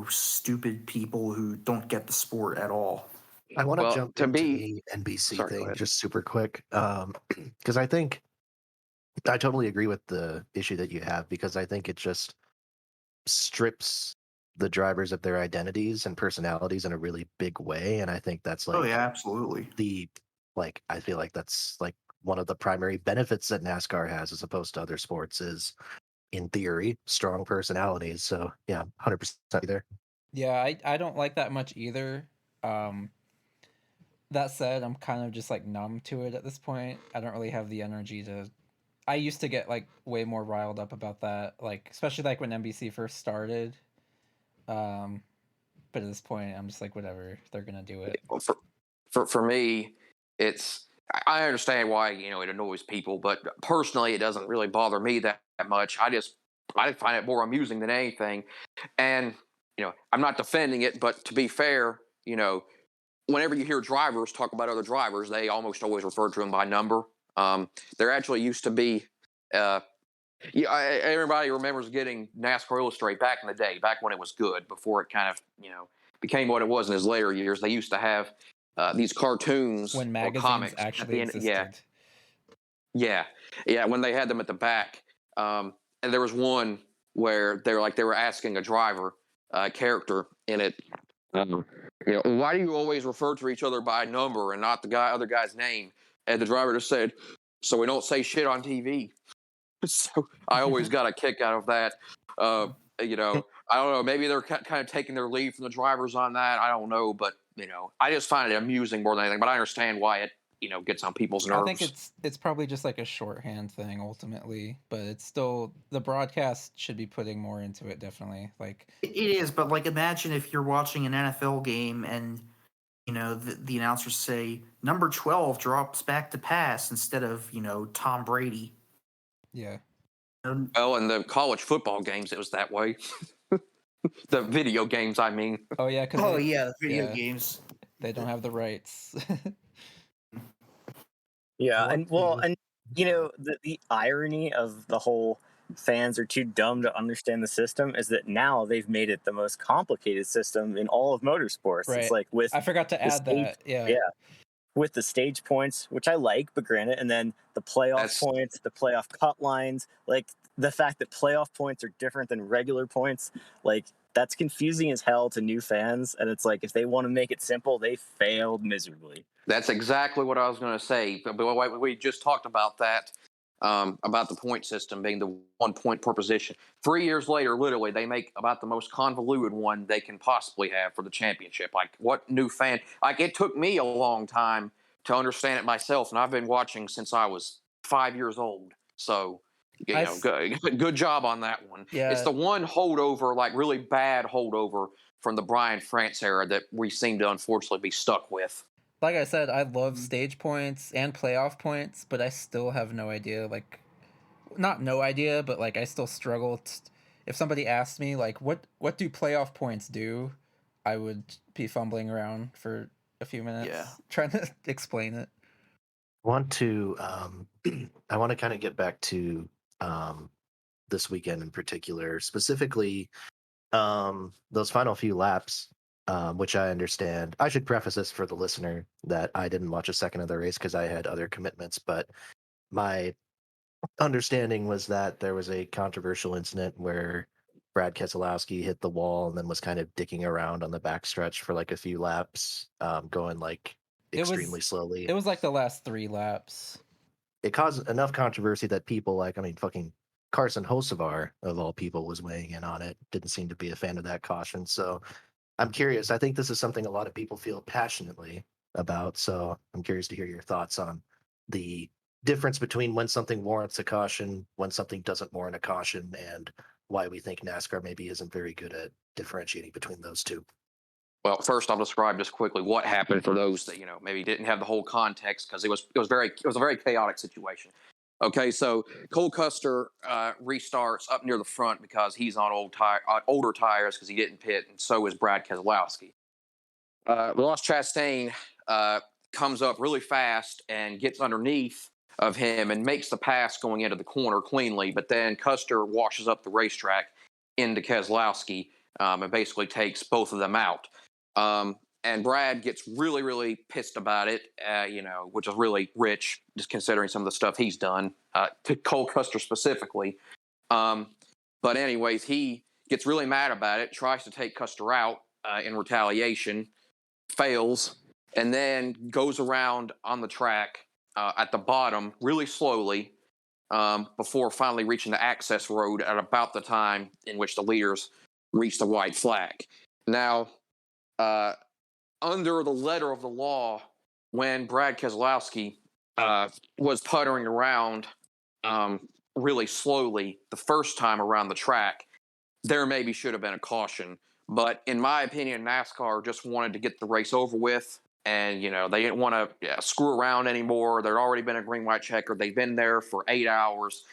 stupid people who don't get the sport at all. I want to well, jump to into be the NBC sorry, go thing ahead. just super quick, because I think I totally agree with the issue that you have, because I think it just strips the drivers of their identities and personalities in a really big way, and I think that's Oh like yeah, absolutely. I feel like that's like one of the primary benefits that NASCAR has as opposed to other sports is, in theory, strong personalities. So yeah, 100% there. Yeah, I don't like that much either. Um, that said, I'm kind of just like numb to it at this point. I don't really have the energy to. I used to get like way more riled up about that, like especially like when NBC first started. Um, but at this point, I'm just like, whatever, they're gonna do it. For me, it's I understand why it annoys people, but personally, it doesn't really bother me that much. I find it more amusing than anything, and I'm not defending it, but to be fair, whenever you hear drivers talk about other drivers, they almost always refer to them by number. There actually used to be. Everybody remembers getting NASCAR Illustrated back in the day, back when it was good, before it kind of became what it was in his later years. They used to have these cartoons When or magazines comics at actually the end. Yeah, existed. yeah, yeah. When they had them at the back, and there was one where they were asking a driver character in it. Um, why do you always refer to each other by number and not the other guy's name? And the driver just said, "So we don't say shit on TV." So I always got a kick out of that. I don't know. Maybe they're kind of taking their lead from the drivers on that. I don't know, but I just find it amusing more than anything. But I understand why it gets on people's nerves. I think it's probably just like a shorthand thing ultimately, but it's still the broadcast should be putting more into it. Definitely, like It is, but like imagine if you're watching an NFL game and the announcers say number 12 drops back to pass instead of Tom Brady. yeah. Well, in the college football games, it was that way. The video games, I mean. Oh yeah, because video games. they don't have the rights. Yeah, What and the irony of the whole fans are too dumb to understand the system is that now they've made it the most complicated system in all of motorsports. Right. It's like with I forgot to the add that. Yeah. with the stage points, which I like, but granted, and then the playoff points, the playoff cut lines, like the fact that playoff points are different than regular points, like that's confusing as hell to new fans. And it's like if they want to make it simple, they failed miserably. That's exactly what I was going to say. But we just talked about that, about the point system being the 1 point per position. 3 years later, literally, they make about the most convoluted one they can possibly have for the championship. Like, what new fan? Like, it took me a long time to understand it myself, and I've been watching since I was 5 years old. So, good job on that one. Yeah. It's the one holdover, like really bad holdover from the Brian France era that we seem to unfortunately be stuck with. Like I said, I love stage points and playoff points, but I still have no idea. Like, not no idea, but like I still struggle. If somebody asked me like, what do playoff points do, I would be fumbling around for a few minutes trying to explain it. I want to kind of get back to this weekend in particular, specifically those final few laps, which I understand. I should preface this for the listener that I didn't watch a second of the race because I had other commitments, but my understanding was that there was a controversial incident where Brad Keselowski hit the wall and then was kind of dicking around on the backstretch for like a few laps, going like extremely slowly. It was like the last 3 laps. It caused enough controversy that people fucking Carson Hocevar, of all people, was weighing in on it. Didn't seem to be a fan of that caution. So I'm curious. I think this is something a lot of people feel passionately about. So I'm curious to hear your thoughts on the difference between when something warrants a caution, when something doesn't warrant a caution, and why we think NASCAR maybe isn't very good at differentiating between those two. Well, first I'll describe just quickly what happened for those that maybe didn't have the whole context, because it was a very chaotic situation. Okay, so Cole Custer restarts up near the front because he's on older tires because he didn't pit, and so is Brad Keselowski. Ross Chastain comes up really fast and gets underneath of him and makes the pass going into the corner cleanly, but then Custer washes up the racetrack into Keselowski and basically takes both of them out. And Brad gets really, really pissed about it, which is really rich, just considering some of the stuff he's done to Cole Custer specifically. But anyways, he gets really mad about it, tries to take Custer out in retaliation, fails, and then goes around on the track at the bottom really slowly before finally reaching the access road at about the time in which the leaders reach the white flag. Now, under the letter of the law, when Brad Keselowski was puttering around really slowly the first time around the track, there maybe should have been a caution. But in my opinion, NASCAR just wanted to get the race over with. And, they didn't want to screw around anymore. There'd already been a green-white checker. They've been there for 8 hours.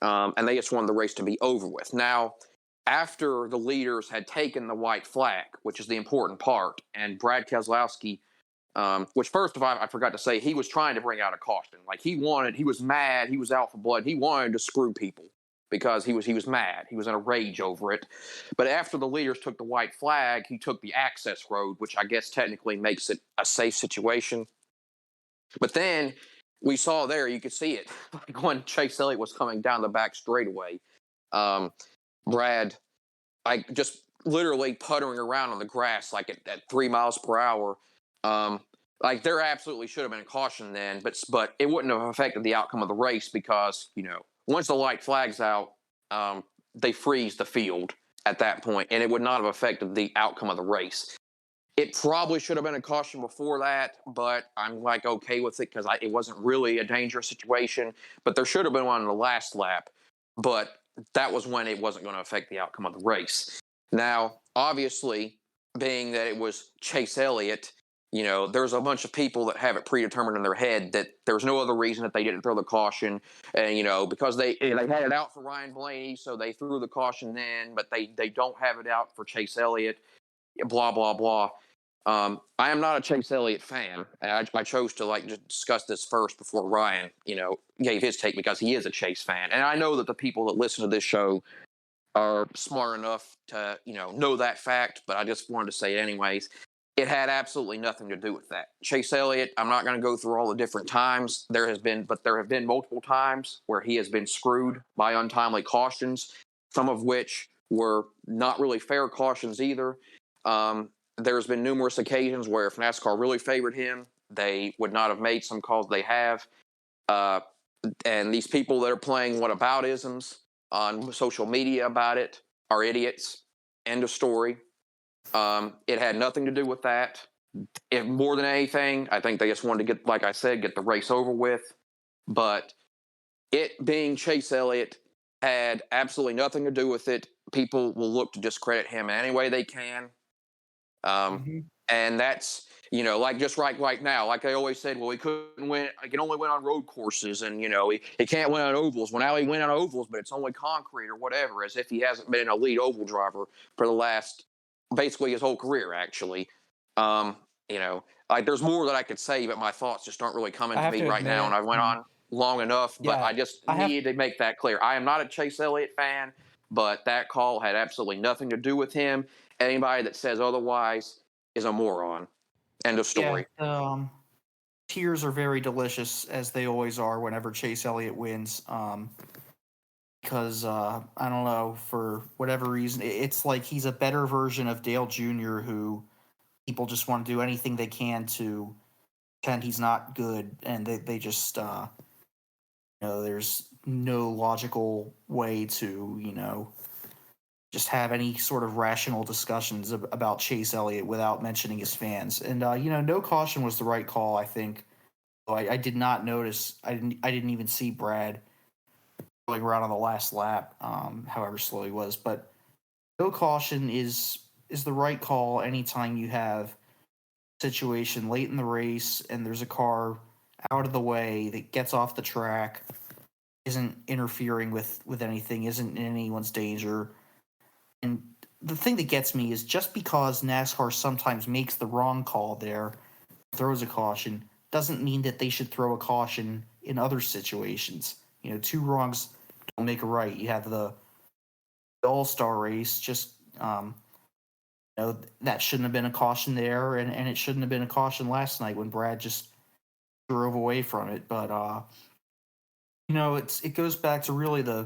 And they just wanted the race to be over with. Now, after the leaders had taken the white flag, which is the important part, and Brad Keselowski, which first of all, I forgot to say, he was trying to bring out a caution. Like he was mad, he was out for blood, he wanted to screw people because he was mad, he was in a rage over it. But after the leaders took the white flag, he took the access road, which I guess technically makes it a safe situation. But then we saw there, you could see it, like when Chase Elliott was coming down the back straightaway. Brad, just literally puttering around on the grass like at 3 miles per hour. Like there absolutely should have been a caution then, but it wouldn't have affected the outcome of the race because once the light flag's out, they freeze the field at that point, and it would not have affected the outcome of the race. It probably should have been a caution before that, but I'm okay with it because it wasn't really a dangerous situation. But there should have been one in the last lap, but that was when it wasn't going to affect the outcome of the race. Now, obviously, being that it was Chase Elliott, there's a bunch of people that have it predetermined in their head that there's no other reason that they didn't throw the caution. And, because they had it out for Ryan Blaney, so they threw the caution then, but they don't have it out for Chase Elliott, blah, blah, blah. I am not a Chase Elliott fan. I chose to just discuss this first before Ryan, gave his take because he is a Chase fan. And I know that the people that listen to this show are smart enough to, know that fact, but I just wanted to say it anyways. It had absolutely nothing to do with that. Chase Elliott, I'm not going to go through all the different times there have been multiple times where he has been screwed by untimely cautions, some of which were not really fair cautions either. There's been numerous occasions where if NASCAR really favored him, they would not have made some calls they have. And these people that are playing whataboutisms on social media about it are idiots. End of story. It had nothing to do with that. If more than anything, I think they just wanted to get, like I said, get the race over with. But it being Chase Elliott had absolutely nothing to do with it. People will look to discredit him any way they can. And that's, just right now, like I always said, well, he couldn't win. He can only win on road courses and, he can't win on ovals. Well, now he went on ovals, but it's only concrete or whatever, as if he hasn't been an elite oval driver for the last, basically his whole career, actually. There's more that I could say, but my thoughts just aren't really coming to me right now. And I went on long enough, but I just need to make that clear. I am not a Chase Elliott fan, but that call had absolutely nothing to do with him. Anybody that says otherwise is a moron. End of story. Yeah, tears are very delicious, as they always are whenever Chase Elliott wins. Because I don't know, for whatever reason, it's like he's a better version of Dale Jr., who people just want to do anything they can to pretend he's not good, and they just there's no logical way to just have any sort of rational discussions about Chase Elliott without mentioning his fans. And no caution was the right call. I think. I did not notice. I didn't even see Brad going around on the last lap, however slow he was. But no caution is the right call anytime you have a situation late in the race and there's a car out of the way that gets off the track, isn't interfering with anything, isn't in anyone's danger. And the thing that gets me is just because NASCAR sometimes makes the wrong call there, throws a caution, doesn't mean that they should throw a caution in other situations. Two wrongs don't make a right. You have the All-Star race, just that shouldn't have been a caution there, and it shouldn't have been a caution last night when Brad just drove away from it. But it goes back to really this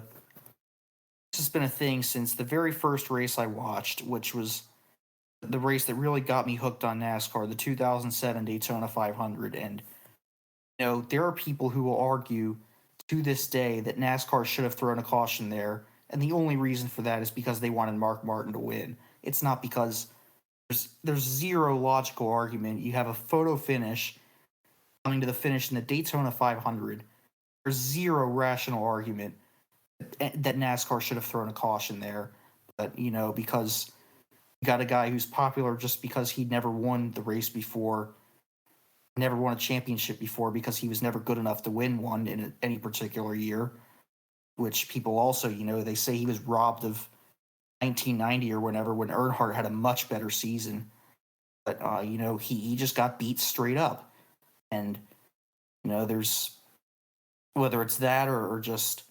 has been a thing since the very first race I watched, which was the race that really got me hooked on NASCAR, the 2007 Daytona 500. And there are people who will argue to this day that NASCAR should have thrown a caution there, and the only reason for that is because they wanted Mark Martin to win. It's not because there's zero logical argument. You have a photo finish coming to the finish in the Daytona 500. There's zero rational argument that NASCAR should have thrown a caution there. But, because you got a guy who's popular just because he never won the race before, never won a championship before because he was never good enough to win one in any particular year, which people also, they say he was robbed of 1990 or whenever when Earnhardt had a much better season. But, he just got beat straight up. And, there's, whether it's that or just,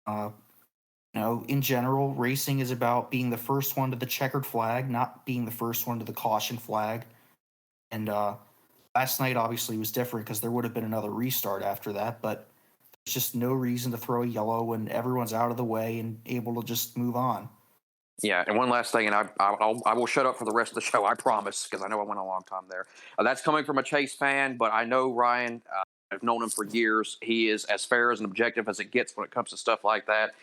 in general, racing is about being the first one to the checkered flag, not being the first one to the caution flag. And last night obviously was different because there would have been another restart after that, but there's just no reason to throw a yellow when everyone's out of the way and able to just move on. Yeah, and one last thing, and I will shut up for the rest of the show, I promise, because I know I went a long time there. That's coming from a Chase fan, but I know Ryan. I've known him for years. He is as fair as an objective as it gets when it comes to stuff like that.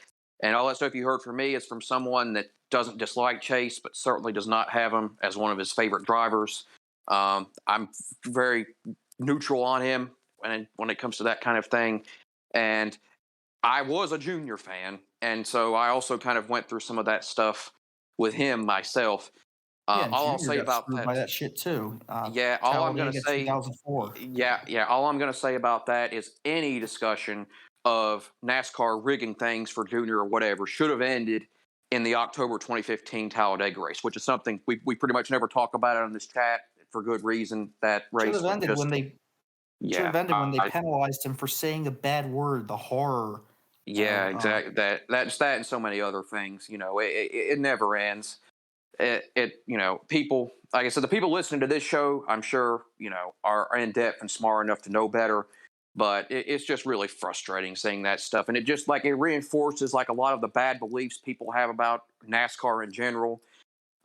And all that stuff you heard from me is from someone that doesn't dislike Chase, but certainly does not have him as one of his favorite drivers. I'm very neutral on him when it comes to that kind of thing. And I was a junior fan, and so I also kind of went through some of that stuff with him myself. All I'll say about that, by that shit too. yeah, all I'm going to say, 2004. yeah, all I'm going to say about that is any discussion of NASCAR rigging things for junior or whatever should have ended in the October 2015 Talladega race, which is something we pretty much never talk about it on this chat for good reason. That race should have ended just, when they should have ended when they penalized him for saying a bad word. The horror. Yeah, exactly. That's that and so many other things. It never ends. People, like I said, the people listening to this show, I'm sure, are in depth and smart enough to know better. But it's just really frustrating seeing that stuff, and it just it reinforces a lot of the bad beliefs people have about NASCAR in general.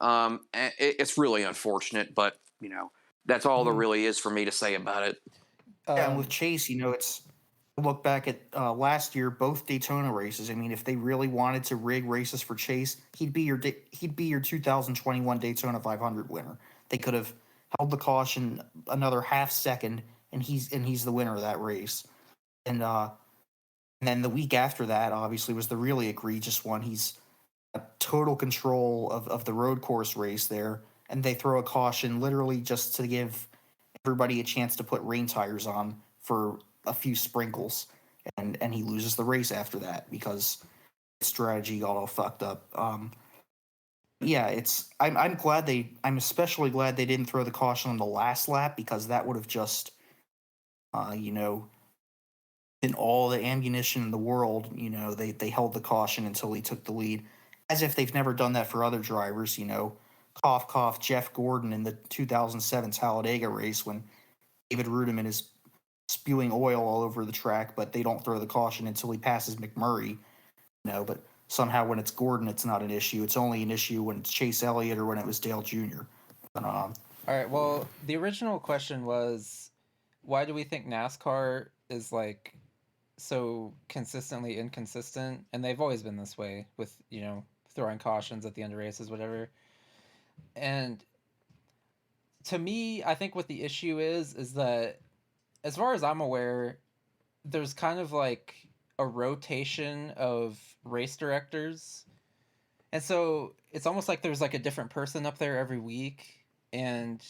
And it's really unfortunate, but that's all there really is for me to say about it. Yeah, and with Chase, it's look back at last year, both Daytona races. I mean, if they really wanted to rig races for Chase, he'd be your 2021 Daytona 500 winner. They could have held the caution another half second, and he's the winner of that race. And then the week after that, obviously, was the really egregious one. He's got total control of the road course race there, and they throw a caution literally just to give everybody a chance to put rain tires on for a few sprinkles, and he loses the race after that because his strategy got all fucked up. Yeah, I'm especially glad they didn't throw the caution on the last lap because that would have just been all the ammunition in the world. They held the caution until he took the lead, as if they've never done that for other drivers. Cough cough, Jeff Gordon in the 2007 Talladega race when David Rudiman is spewing oil all over the track, but they don't throw the caution until he passes McMurray. But somehow when it's Gordon, it's not an issue. It's only an issue when it's Chase Elliott or when it was Dale Jr. But, all right. Well, the original question was, why do we think NASCAR is like so consistently inconsistent? And they've always been this way with, throwing cautions at the end of races, whatever. And to me, I think what the issue is that, as far as I'm aware, there's kind of like a rotation of race directors. And so it's almost like there's like a different person up there every week. And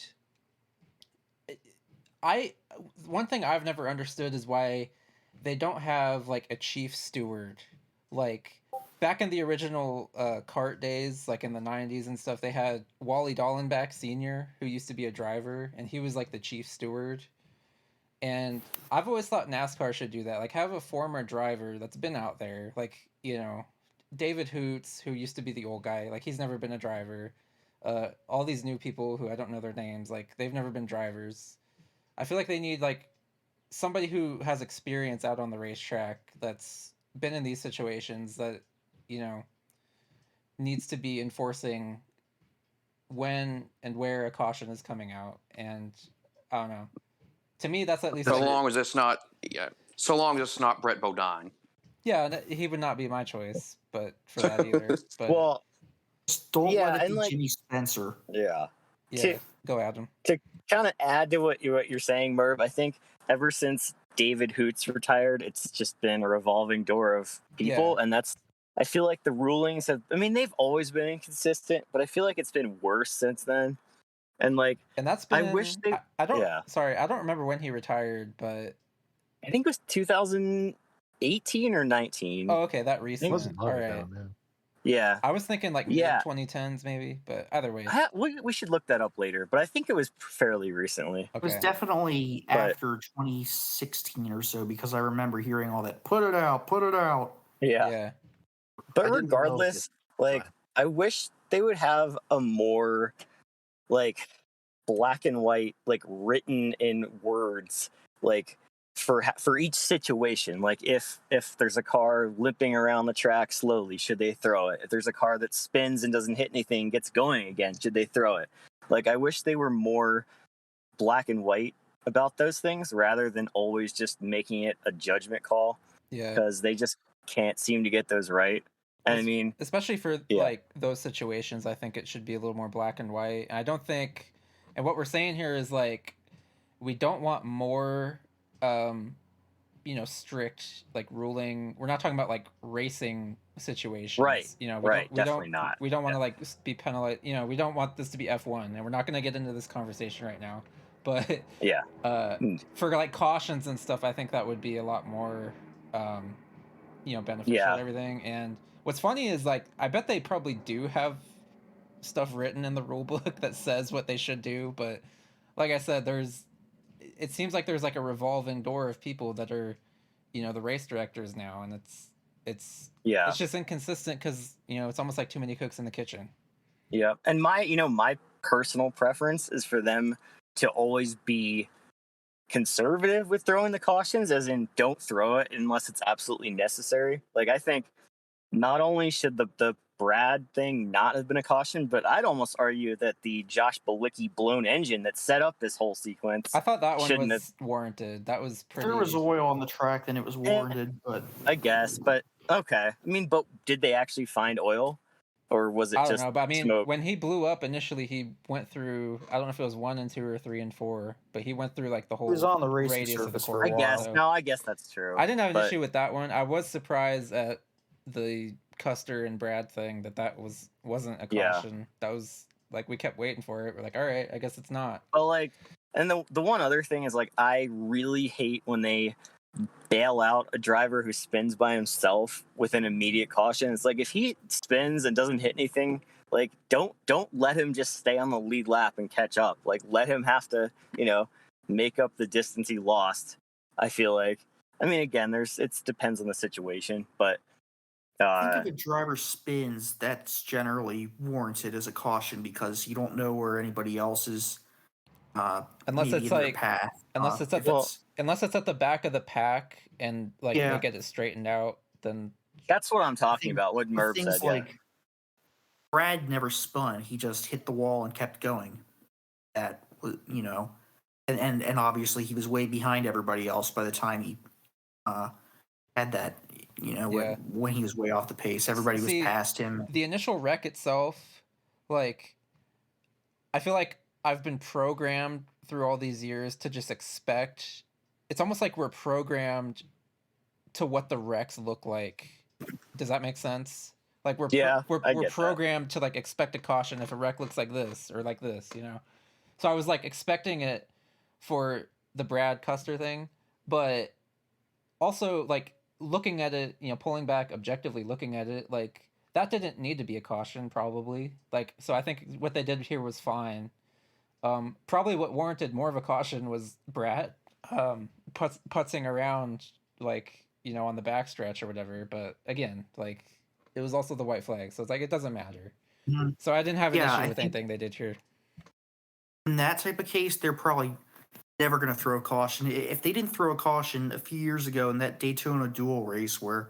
I one thing I've never understood is why they don't have like a chief steward. Like back in the original kart days, like in the 90s and stuff, they had Wally Dallenbach Sr., who used to be a driver, and he was like the chief steward. And I've always thought NASCAR should do that. Like have a former driver that's been out there, like, David Hoots, who used to be the old guy, like he's never been a driver. All these new people who I don't know their names, like they've never been drivers. I feel like they need like somebody who has experience out on the racetrack that's been in these situations that, you know, needs to be enforcing when and where a caution is coming out. And I don't know. To me, that's at least So like, long as it's not, so long as it's not Brett Bodine. yeah, he would not be my choice, but for that either. But Well, Just don't Yeah, let it and, be like- Jimmy Spencer. yeah. yeah, go Adam. Kind of add to what you're saying, Merv. I think ever since David Hoots retired, it's just been a revolving door of people, and that's. I feel like the rulings have. I mean, they've always been inconsistent, but I feel like it's been worse since then. And like, And that's I been. wish they. I don't. yeah. Sorry, I don't remember when he retired, but I think it was 2018 or 19. oh, okay, that It recent. wasn't long All right. ago, man. Yeah. I was thinking like Yeah. mid 2010s maybe, but either way. We should look that up later, but I think it was fairly recently. It was Okay. definitely But- after 2016 or so because I remember hearing all that. Put it out, put it out. Yeah. Yeah. But I didn't know regardless, if- like, I wish they would have a more, like, black and white, like, written in words, like, for each situation. Like, if there's a car limping around the track slowly, should they throw it? If there's a car that spins and doesn't hit anything, gets going again, should they throw it? Like, I wish they were more black and white about those things rather than always just making it a judgment call, Yeah. because they just can't seem to get those right. And I mean, especially for Yeah. like those situations, I think it should be a little more black and white. And I don't think, and what we're saying here is like, we don't want more, strict like ruling. We're not talking about like racing situations, Right, We right, don't, definitely not. We don't want to like be penalized. We don't want this to be F1, and we're not going to get into this conversation right now. But Yeah. for like cautions and stuff, I think that would be a lot more, beneficial Yeah. and everything. And what's funny is like I bet they probably do have stuff written in the rule book that says what they should do, but like I said, it seems like there's like a revolving door of people that are, the race directors now, and it's Yeah. just inconsistent because it's almost like too many cooks in the kitchen. Yeah. And my personal preference is for them to always be conservative with throwing the cautions, as in don't throw it unless it's absolutely necessary. Like, I think not only should the Brad thing not have been a caution, but I'd almost argue that the Josh Balicki blown engine that set up this whole sequence, I thought that one Shouldn't was warranted. That was If pretty. there was oil on the track, then it was warranted. But I guess, but okay. I mean, but did they actually find oil? Or was it I don't just know, but I mean, smoke? when he blew up initially, he went through. I don't know if it was 1 and 2 or 3 and 4, but he went through like the whole it was on the racing radius of the surface for course. a I while. guess. So No, I guess that's true. I didn't have an but- issue with that one. I was surprised at the Custer and Brad thing that wasn't a Yeah. caution. That was like we kept waiting for it. We're like, all right, I guess it's not. But like, and the one other thing is like, I really hate when they bail out a driver who spins by himself with an immediate caution. It's like, if he spins and doesn't hit anything, like don't let him just stay on the lead lap and catch up. Like, let him have to, make up the distance he lost. I feel like. I mean, again, it depends on the situation, but I think if a driver spins, that's generally warranted as a caution because you don't know where anybody else is. Unless maybe it's in their like- path. Unless it's at if the unless it's at the back of the pack and like Yeah. they get it straightened out, then that's what I'm talking think about. What with Merv things said. Yeah. like Brad never spun; he just hit the wall and kept going. That was, and obviously he was way behind everybody else by the time he had that. Yeah. When he was way off the pace, everybody was See, past him. the initial wreck itself, like, I feel like I've been programmed through all these years to just expect. It's almost like we're programmed to what the wrecks look like. Does that make sense? Like Yeah, I we're get that. programmed to like expect a caution if a wreck looks like this or like this, you know. So I was like expecting it for the Brad Custer thing, but also like looking at it, you know, pulling back objectively looking at it, like that didn't need to be a caution probably. Like so I think what they did here was fine. Probably what warranted more of a caution was Brad putzing around like, you know, on the backstretch or whatever, but again, like it was also the white flag, so it's like it doesn't matter. Mhm. So I didn't have an Yeah, issue I with think anything they did here. in that type of case, they're probably never going to throw a caution. If they didn't throw a caution a few years ago in that Daytona dual race where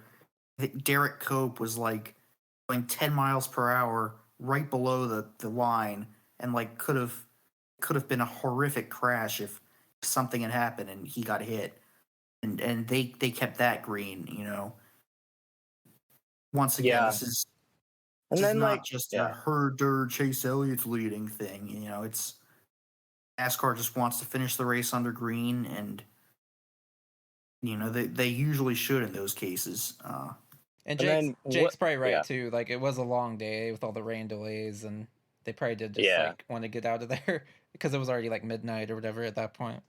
Derek Cope was like going 10 miles per hour right below the line and like could have been a horrific crash if something had happened and he got hit. And they kept that green, Once again, Yeah, this is and then not like just a yeah, herder Chase Elliott's leading thing, it's NASCAR just wants to finish the race under green, and they usually should in those cases. And and then what? Jake's probably right Yeah, too. Like it was a long day with all the rain delays, and they probably did just yeah, like want to get out of there because it was already like midnight or whatever at that point.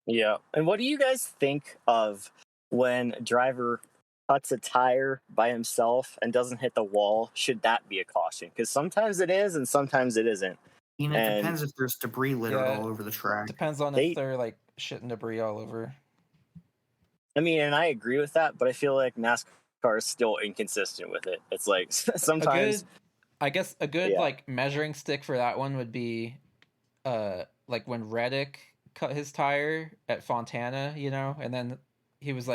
yeah. And what do you guys think of when a driver cuts a tire by himself and doesn't hit the wall? Should that be a caution? Because sometimes it is, and sometimes it isn't. It And depends if there's debris littered Yeah, all over the track. depends on if they, they're like shitting debris all over. I mean, and I agree with that, but I feel like NASCAR is still inconsistent with it. It's like A sometimes, good, I guess, a good yeah, like measuring stick for that one would be, like when Reddick cut his tire at Fontana, you know, and then he was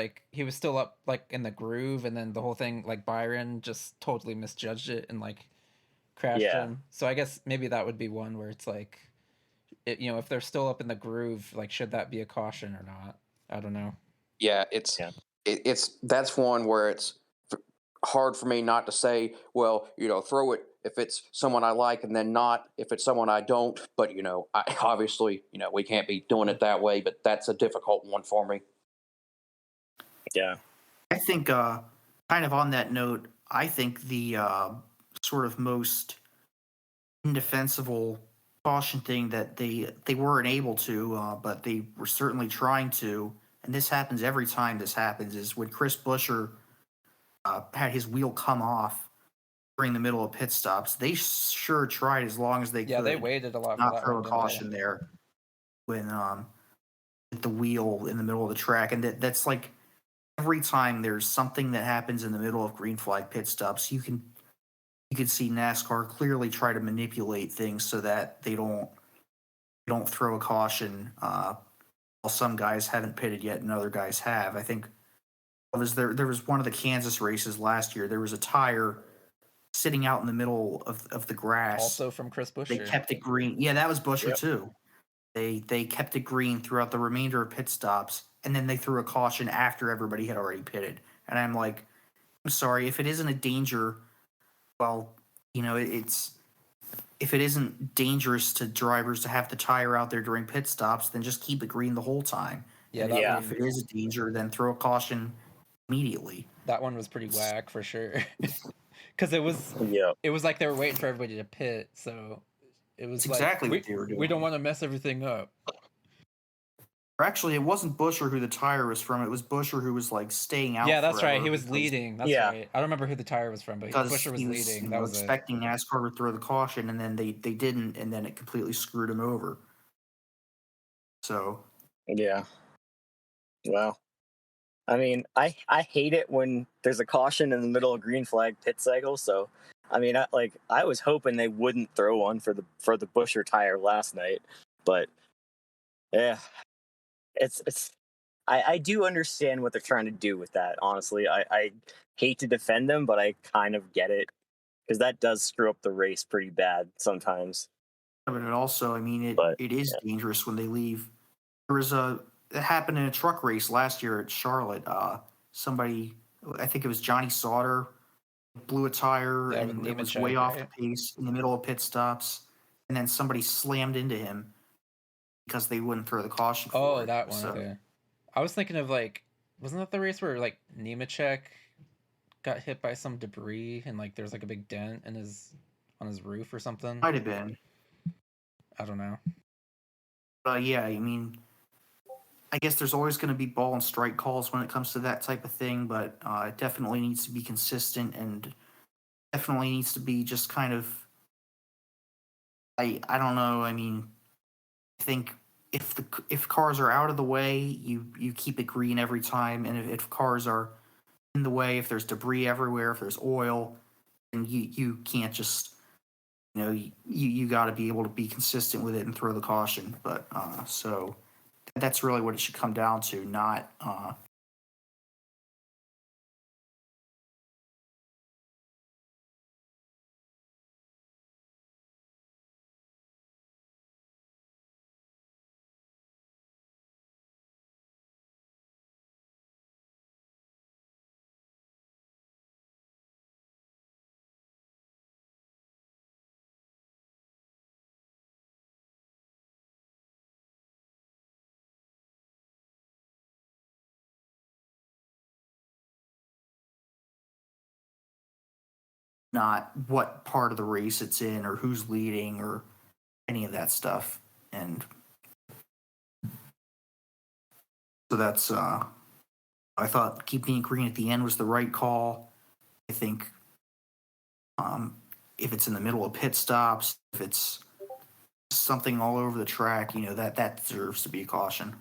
still up like in the groove, and then the whole thing like Byron just totally misjudged it and like crashed yeah, him. So I guess maybe that would be one where it's like, you know, if they're still up in the groove, like should that be a caution or not? I don't know. Yeah, yeah, it's that's one where it's hard for me not to say, well, throw it if it's someone I like, and then not if it's someone I don't. But I obviously, we can't be doing it that way. But that's a difficult one for me. yeah, I think, kind of on that note, I think the sort of most indefensible caution thing that they weren't able to, but they were certainly trying to, and this happens every time this happens, is when Chris Buescher had his wheel come off during the middle of pit stops. They sure tried as long as they Yeah, they could waited a lot for not that throw one, a didn't they? caution there when with the wheel in the middle of the track, and that's like every time there's something that happens in the middle of green flag pit stops, you can see NASCAR clearly try to manipulate things so that they don't throw a caution. While some guys haven't pitted yet and other guys have. I think there was one of the Kansas races last year. There was a tire sitting out in the middle of the grass. Also from Chris They Buescher. kept it green. Yeah, that was Buescher Yep. too. They kept it green throughout the remainder of pit stops, and then they threw a caution after everybody had already pitted. And I'm like, I'm sorry, if it isn't a danger, well, it's if it isn't dangerous to drivers to have the tire out there during pit stops, then just keep it green the whole time. Yeah, And that Yeah. if one it is a danger, then throw a caution immediately. that one was pretty whack for sure. Because it yeah, was like they were waiting for everybody to pit, so it was That's like exactly what they were we doing. don't want to mess everything up. Or actually, it wasn't Buescher who the tire was from. It was Buescher who was like staying out. Yeah, that's right. forever He was because- leading. That's Yeah. right. I don't remember who the tire was from, but because Buescher was he was leading. That was it. expecting NASCAR to throw the caution, and then they didn't, and then it completely screwed him over. So yeah. Well, I mean, I hate it when there's a caution in the middle of green flag pit cycle. So, I mean, I was hoping they wouldn't throw one for the Buescher tire last night, but yeah, it's I do understand what they're trying to do with that. Honestly, I hate to defend them, but I kind of get it because that does screw up the race pretty bad sometimes. but it also, I mean, But it is dangerous when they leave It happened in a truck race last year at Charlotte. Somebody, I think it was Johnny Sauter, blew a tire Yeah, with and it was way Nemechek, off the right? pace in the middle of pit stops, and then somebody slammed into him because they wouldn't throw the caution for Oh, it. that one. So Okay. I was thinking of like, wasn't that the race where like Nemechek got hit by some debris and like there's like a big dent in his on his roof or something? might have been. I don't know. Yeah, I mean, I guess there's always going to be ball and strike calls when it comes to that type of thing, but it definitely needs to be consistent and definitely needs to be just kind of. I don't know. I mean, I think if cars are out of the way, you keep it green every time, and if cars are in the way, if there's debris everywhere, if there's oil, and you can't just you got to be able to be consistent with it and throw the caution. But so that's really what it should come down to, not not what part of the race it's in or who's leading or any of that stuff. And so that's I thought keeping it green at the end was the right call. I think um, if it's in the middle of pit stops, if it's something all over the track, that deserves to be a caution.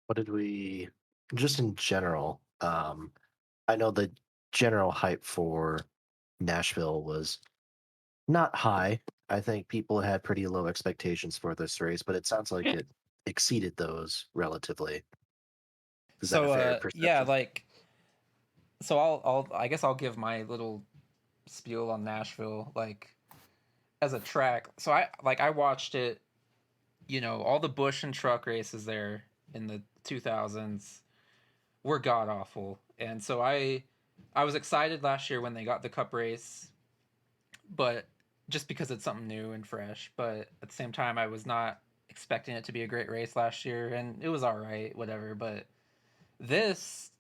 What did we just in general? I know the general hype for Nashville was not high. I think people had pretty low expectations for this race, but it sounds like it exceeded those relatively. Is that a So fair yeah, perception? like so I guess I'll give my little spiel on Nashville like as a track. So I watched it, all the Busch and truck races there in the 2000s were god awful. And so I was excited last year when they got the cup race, but just because it's something new and fresh, but at the same time I was not expecting it to be a great race last year and it was all right, whatever, but this,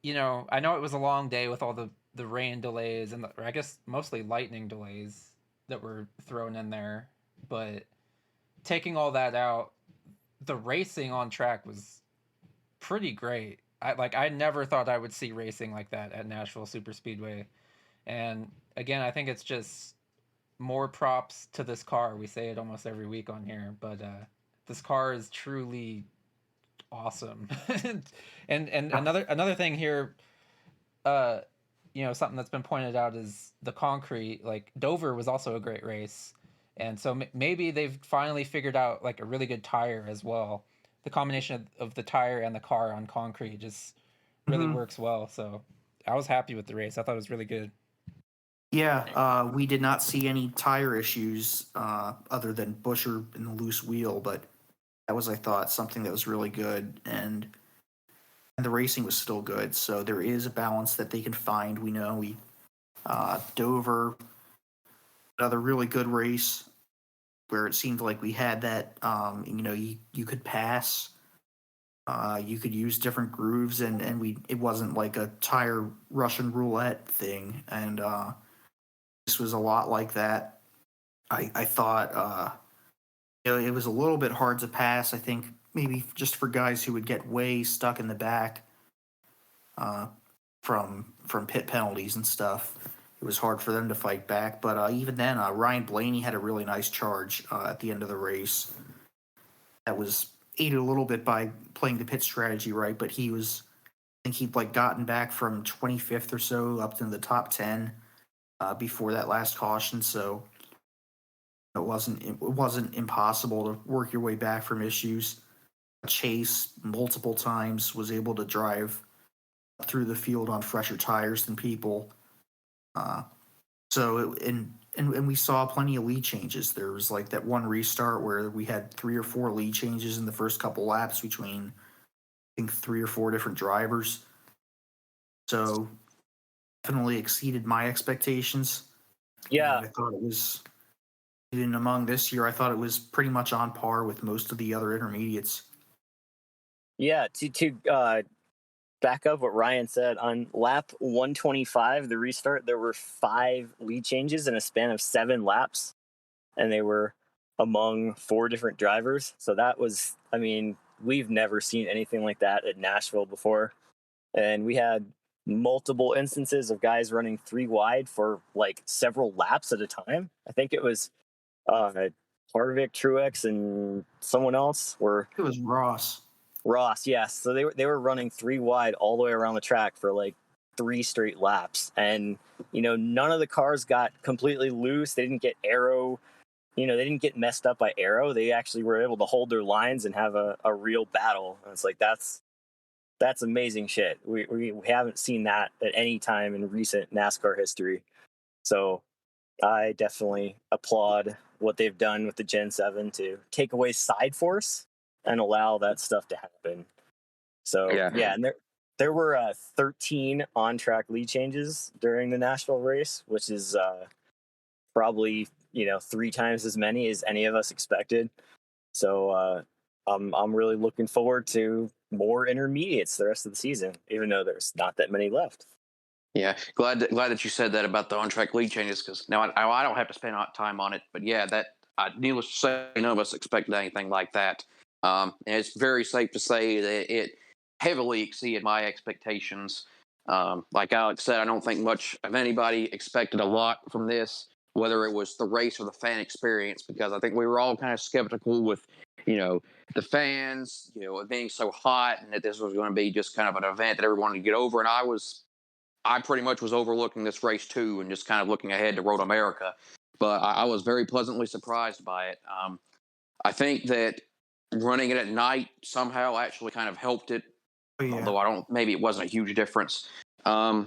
I know it was a long day with all the rain delays and or I guess mostly lightning delays that were thrown in there, but taking all that out, the racing on track was pretty great. I never thought I would see racing like that at Nashville Superspeedway. And again, I think it's just more props to this car. We say it almost every week on here, but this car is truly awesome. and another thing here, uh, something that's been pointed out is the concrete. Like Dover was also a great race, and so maybe they've finally figured out like a really good tire as well. The combination of the tire and the car on concrete just really Mm-hmm. works well. So I was happy with the race. I thought it was really good. Yeah, we did not see any tire issues other than Busher and the loose wheel, but that was, I thought, something that was really good, and the racing was still good. So there is a balance that they can find. We know Dover, another really good race where it seemed like we had that. You could pass. You could use different grooves, and it wasn't like a tire Russian roulette thing. And this was a lot like that. I thought it was a little bit hard to pass. I think maybe just for guys who would get way stuck in the back uh, from pit penalties and stuff. It was hard for them to fight back. But even then, Ryan Blaney had a really nice charge at the end of the race. That was aided a little bit by playing the pit strategy right, but I think he'd like gotten back from 25th or so up to the top 10 before that last caution. So it wasn't impossible to work your way back from issues. Chase multiple times was able to drive through the field on fresher tires than people. Uh, and and we saw plenty of lead changes. There was like that one restart where we had 3 or 4 lead changes in the first couple laps between I think 3 or 4 different drivers. So definitely exceeded my expectations. Yeah, And I thought it was even among this year. I thought it was pretty much on par with most of the other intermediates. yeah. To back up what Ryan said, on lap 125, the restart, there were 5 lead changes in a span of 7 laps, and they were among 4 different drivers. So that was, I mean, we've never seen anything like that at Nashville before. And we had multiple instances of guys running 3 wide for like several laps at a time. I think it was Harvick, Truex, and someone else were It was Ross. Ross. Yes, so they were running 3 wide all the way around the track for like 3 straight laps, and none of the cars got completely loose. They didn't get aero. They didn't get messed up by aero. They actually were able to hold their lines and have a real battle. And it's like that's amazing shit. We haven't seen that at any time in recent NASCAR history. So I definitely applaud what they've done with the Gen 7 to take away side force and allow that stuff to happen. So yeah, and there were 13 on-track lead changes during the Nashville race, which is probably 3 times as many as any of us expected. So I'm really looking forward to more intermediates the rest of the season, even though there's not that many left. Yeah, glad that you said that about the on-track lead changes, because now I don't have to spend time on it. But yeah, that needless to say, none of us expected anything like that. And it's very safe to say that it heavily exceeded my expectations. Like Alex said, I don't think much of anybody expected a lot from this, whether it was the race or the fan experience, because I think we were all kind of skeptical with, the fans, it being so hot, and that this was going to be just kind of an event that everyone wanted to get over. And I pretty much was overlooking this race too, and just kind of looking ahead to Road America. But I was very pleasantly surprised by it. I think that running it at night somehow actually kind of helped it, Oh, yeah. although maybe it wasn't a huge difference. I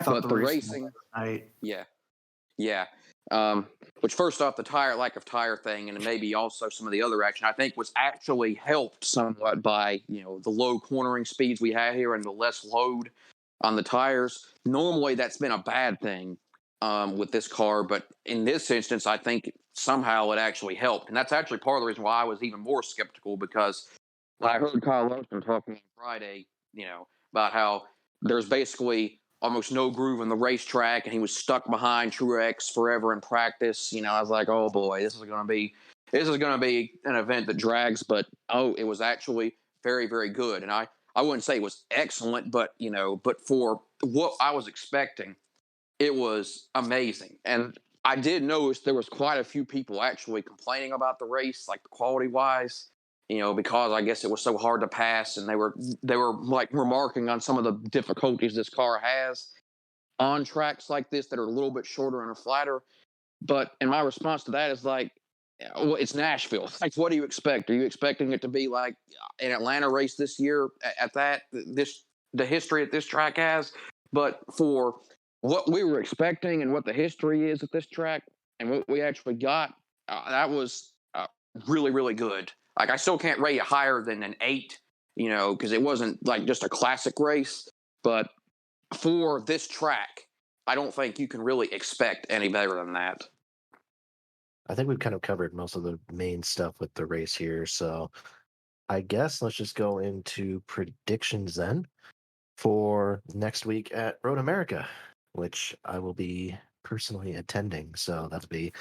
thought But the racing racing, night. yeah. Which first off, the lack of tire thing, and maybe also some of the other action, I think was actually helped somewhat by the low cornering speeds we had here and the less load on the tires. Normally, that's been a bad thing with this car, but in this instance, I think somehow it actually helped, and that's actually part of the reason why I was even more skeptical, because I heard Kyle Larson talking on Friday, about how there's basically almost no groove in the racetrack, and he was stuck behind Truex forever in practice. I was like, oh boy, this is going to be an event that drags. But it was actually very, very good, and I wouldn't say it was excellent, but but for what I was expecting, it was amazing. And I did notice there was quite a few people actually complaining about the race, like quality wise, because I guess it was so hard to pass, and they were like remarking on some of the difficulties this car has on tracks like this that are a little bit shorter and are flatter. But and my response to that is like, well, it's Nashville. Like, what do you expect? Are you expecting it to be like an Atlanta race this year at that the history that this track has? But for what we were expecting and what the history is at this track and what we actually got, that was really, really good. Like, I still can't rate it higher than an 8, because it wasn't like just a classic race. But for this track, I don't think you can really expect any better than that. I think we've kind of covered most of the main stuff with the race here. So I guess let's just go into predictions then for next week at Road America, which I will be personally attending. So that'll be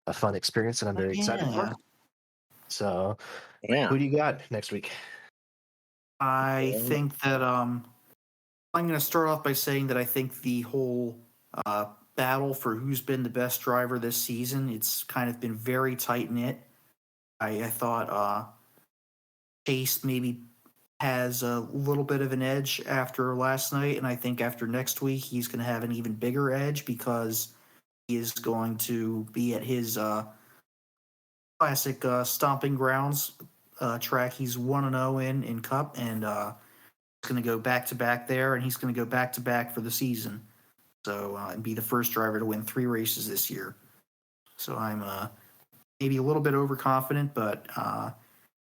a fun experience, and I'm very excited for it. So, who do you got next week? I think that I'm going to start off by saying that I think the whole battle for who's been the best driver this season, it's kind of been very tight knit. I thought Chase maybe has a little bit of an edge after last night, and I think after next week he's going to have an even bigger edge because he is going to be at his classic stomping grounds track. He's 1-0 in Cup, and he's going to go back to back there, and he's going to go back to back for the season. So and be the first driver to win 3 races this year. So I'm maybe a little bit overconfident, but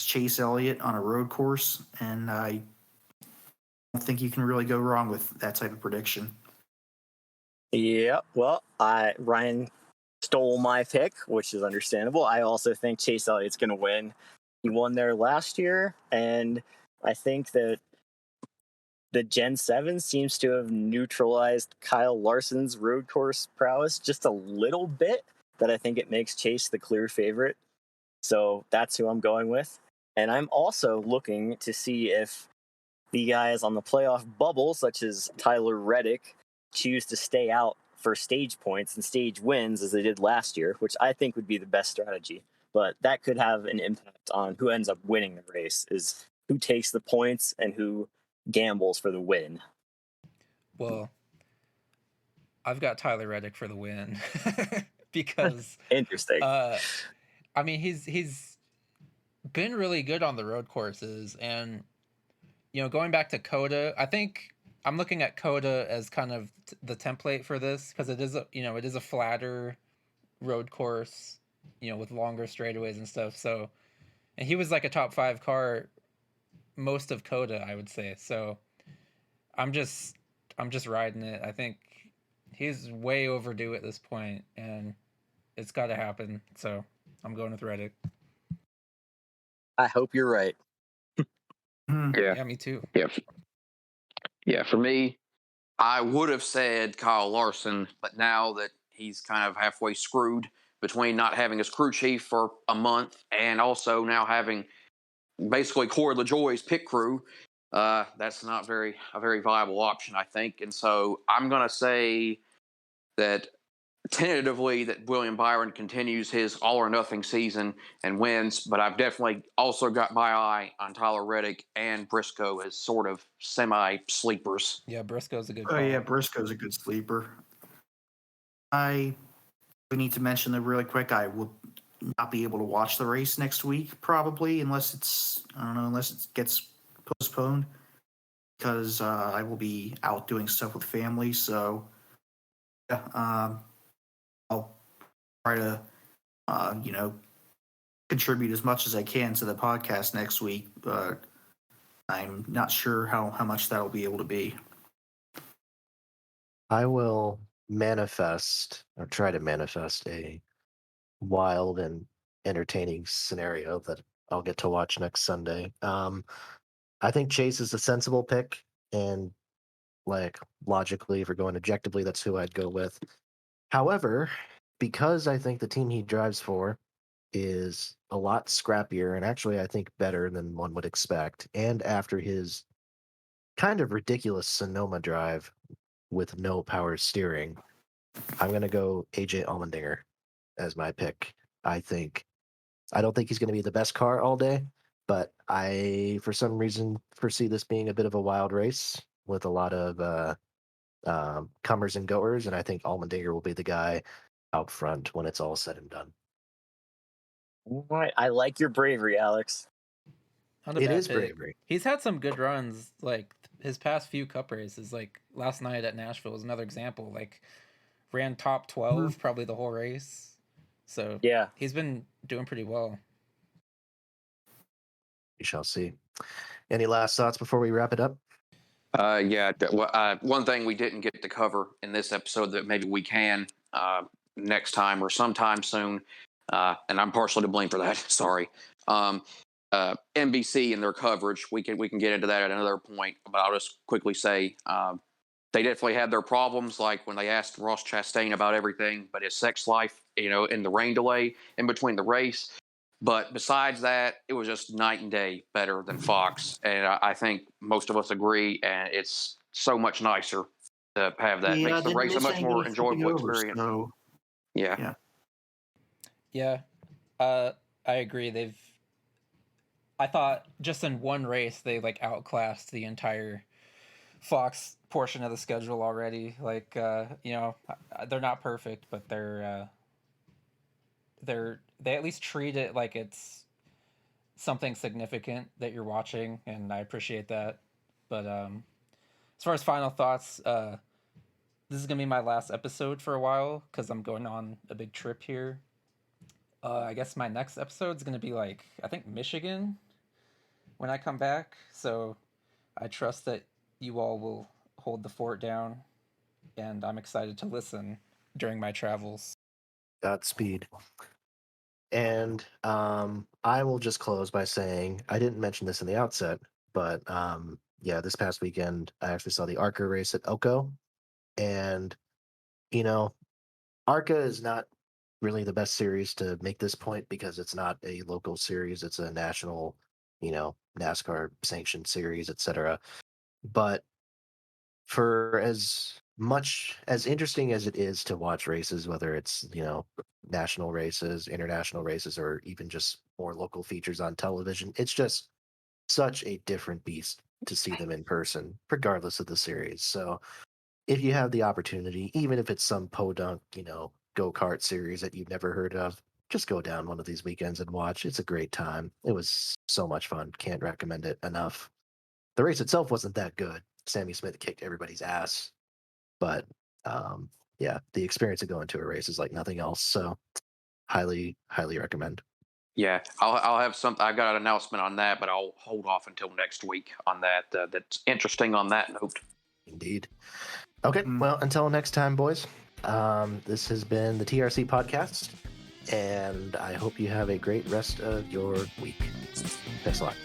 Chase Elliott on a road course, and I don't think you can really go wrong with that type of prediction. Yeah, well, Ryan stole my pick, which is understandable. I also think Chase Elliott's going to win. He won there last year, and I think that the Gen 7 seems to have neutralized Kyle Larson's road course prowess just a little bit, that I think it makes Chase the clear favorite. So that's who I'm going with. And I'm also looking to see if the guys on the playoff bubble, such as Tyler Reddick, choose to stay out for stage points and stage wins as they did last year, which I think would be the best strategy. But that could have an impact on who ends up winning the race, is who takes the points and who gambles for the win. Well, I've got Tyler Reddick for the win because Interesting. I mean he's been really good on the road courses, and going back to Coda, I think I'm looking at Coda as kind of the template for this, because it is a flatter road course, with longer straightaways and stuff. So, and he was like a top 5 car most of Coda, I would say. So I'm just riding it. I think he's way overdue at this point, and it's got to happen. So I'm going with Reddick. I hope you're right. Yeah, me too. Yeah, for me, I would have said Kyle Larson, but now that he's kind of halfway screwed between not having his crew chief for a month and also now having basically Corey LaJoie's pit crew, that's not a very viable option, I think. And so I'm going to say that tentatively that William Byron continues his all or nothing season and wins, but I've definitely also got my eye on Tyler Reddick and Briscoe as sort of semi sleepers. Yeah, Briscoe's a good Oh call. yeah, Briscoe's a good sleeper. We need to mention that really quick. I will not be able to watch the race next week, probably, unless it gets postponed, because I will be out doing stuff with family. So yeah, I'll try to contribute as much as I can to the podcast next week, but I'm not sure how much that'll be able to be. I will manifest or try to manifest a wild and entertaining scenario that I'll get to watch next Sunday. I think Chase is a sensible pick, and like logically, if we're going objectively, that's who I'd go with. However, because I think the team he drives for is a lot scrappier and actually I think better than one would expect, and after his kind of ridiculous Sonoma drive with no power steering, I'm gonna go AJ Allmendinger as my pick. I don't think he's going to be the best car all day, but I, for some reason, foresee this being a bit of a wild race with a lot of comers and goers, and I think Allmendinger will be the guy out front when it's all said and done. All right, I like your bravery, Alex. Not a It bad is pick. bravery. He's had some good runs, like his past few cup races. Like last night at Nashville was another example. Like ran top 12 probably the whole race. So Yeah, he's been doing pretty well. We shall see. Any last thoughts before we wrap it up? One thing we didn't get to cover in this episode that maybe we can next time or sometime soon, and I'm partially to blame for that. Sorry. NBC and their coverage, we can get into that at another point, but I'll just quickly say they definitely had their problems, like when they asked Ross Chastain about everything but his sex life, in the rain delay in between the race. But besides that, it was just night and day better than Fox. And I think most of us agree. And it's so much nicer to have that. It makes the race a much more enjoyable experience. So Yeah. Yeah, I agree. I thought just in one race they like outclassed the entire Fox portion of the schedule already. Like, they're not perfect, but they at least treat it like it's something significant that you're watching, and I appreciate that. But as far as final thoughts, this is gonna be my last episode for a while because I'm going on a big trip here I guess my next episode's gonna be like I think Michigan when I come back. So I trust that you all will hold the fort down, and I'm excited to listen during my travels. Godspeed. And I will just close by saying I didn't mention this in the outset, but yeah, this past weekend I actually saw the ARCA race at Elko, and you know, ARCA is not really the best series to make this point because it's not a local series; it's a national, NASCAR sanctioned series, etc. But for as much as interesting as it is to watch races, whether it's national races, international races, or even just more local features on television, it's just such a different beast to see them in person, regardless of the series. So if you have the opportunity, even if it's some podunk, go kart series that you've never heard of, just go down one of these weekends and watch. It's a great time. It was so much fun. Can't recommend it enough. The race itself wasn't that good. Sammy Smith kicked everybody's ass, but um, yeah, the experience of going to a race is like nothing else. So highly, highly recommend. Yeah, I'll have some. I've got an announcement on that, but I'll hold off until next week on that. That's interesting on that note. Indeed. Okay, Mm. well, until next time, boys. This has been the TRC podcast, and I hope you have a great rest of your week. Thanks a lot.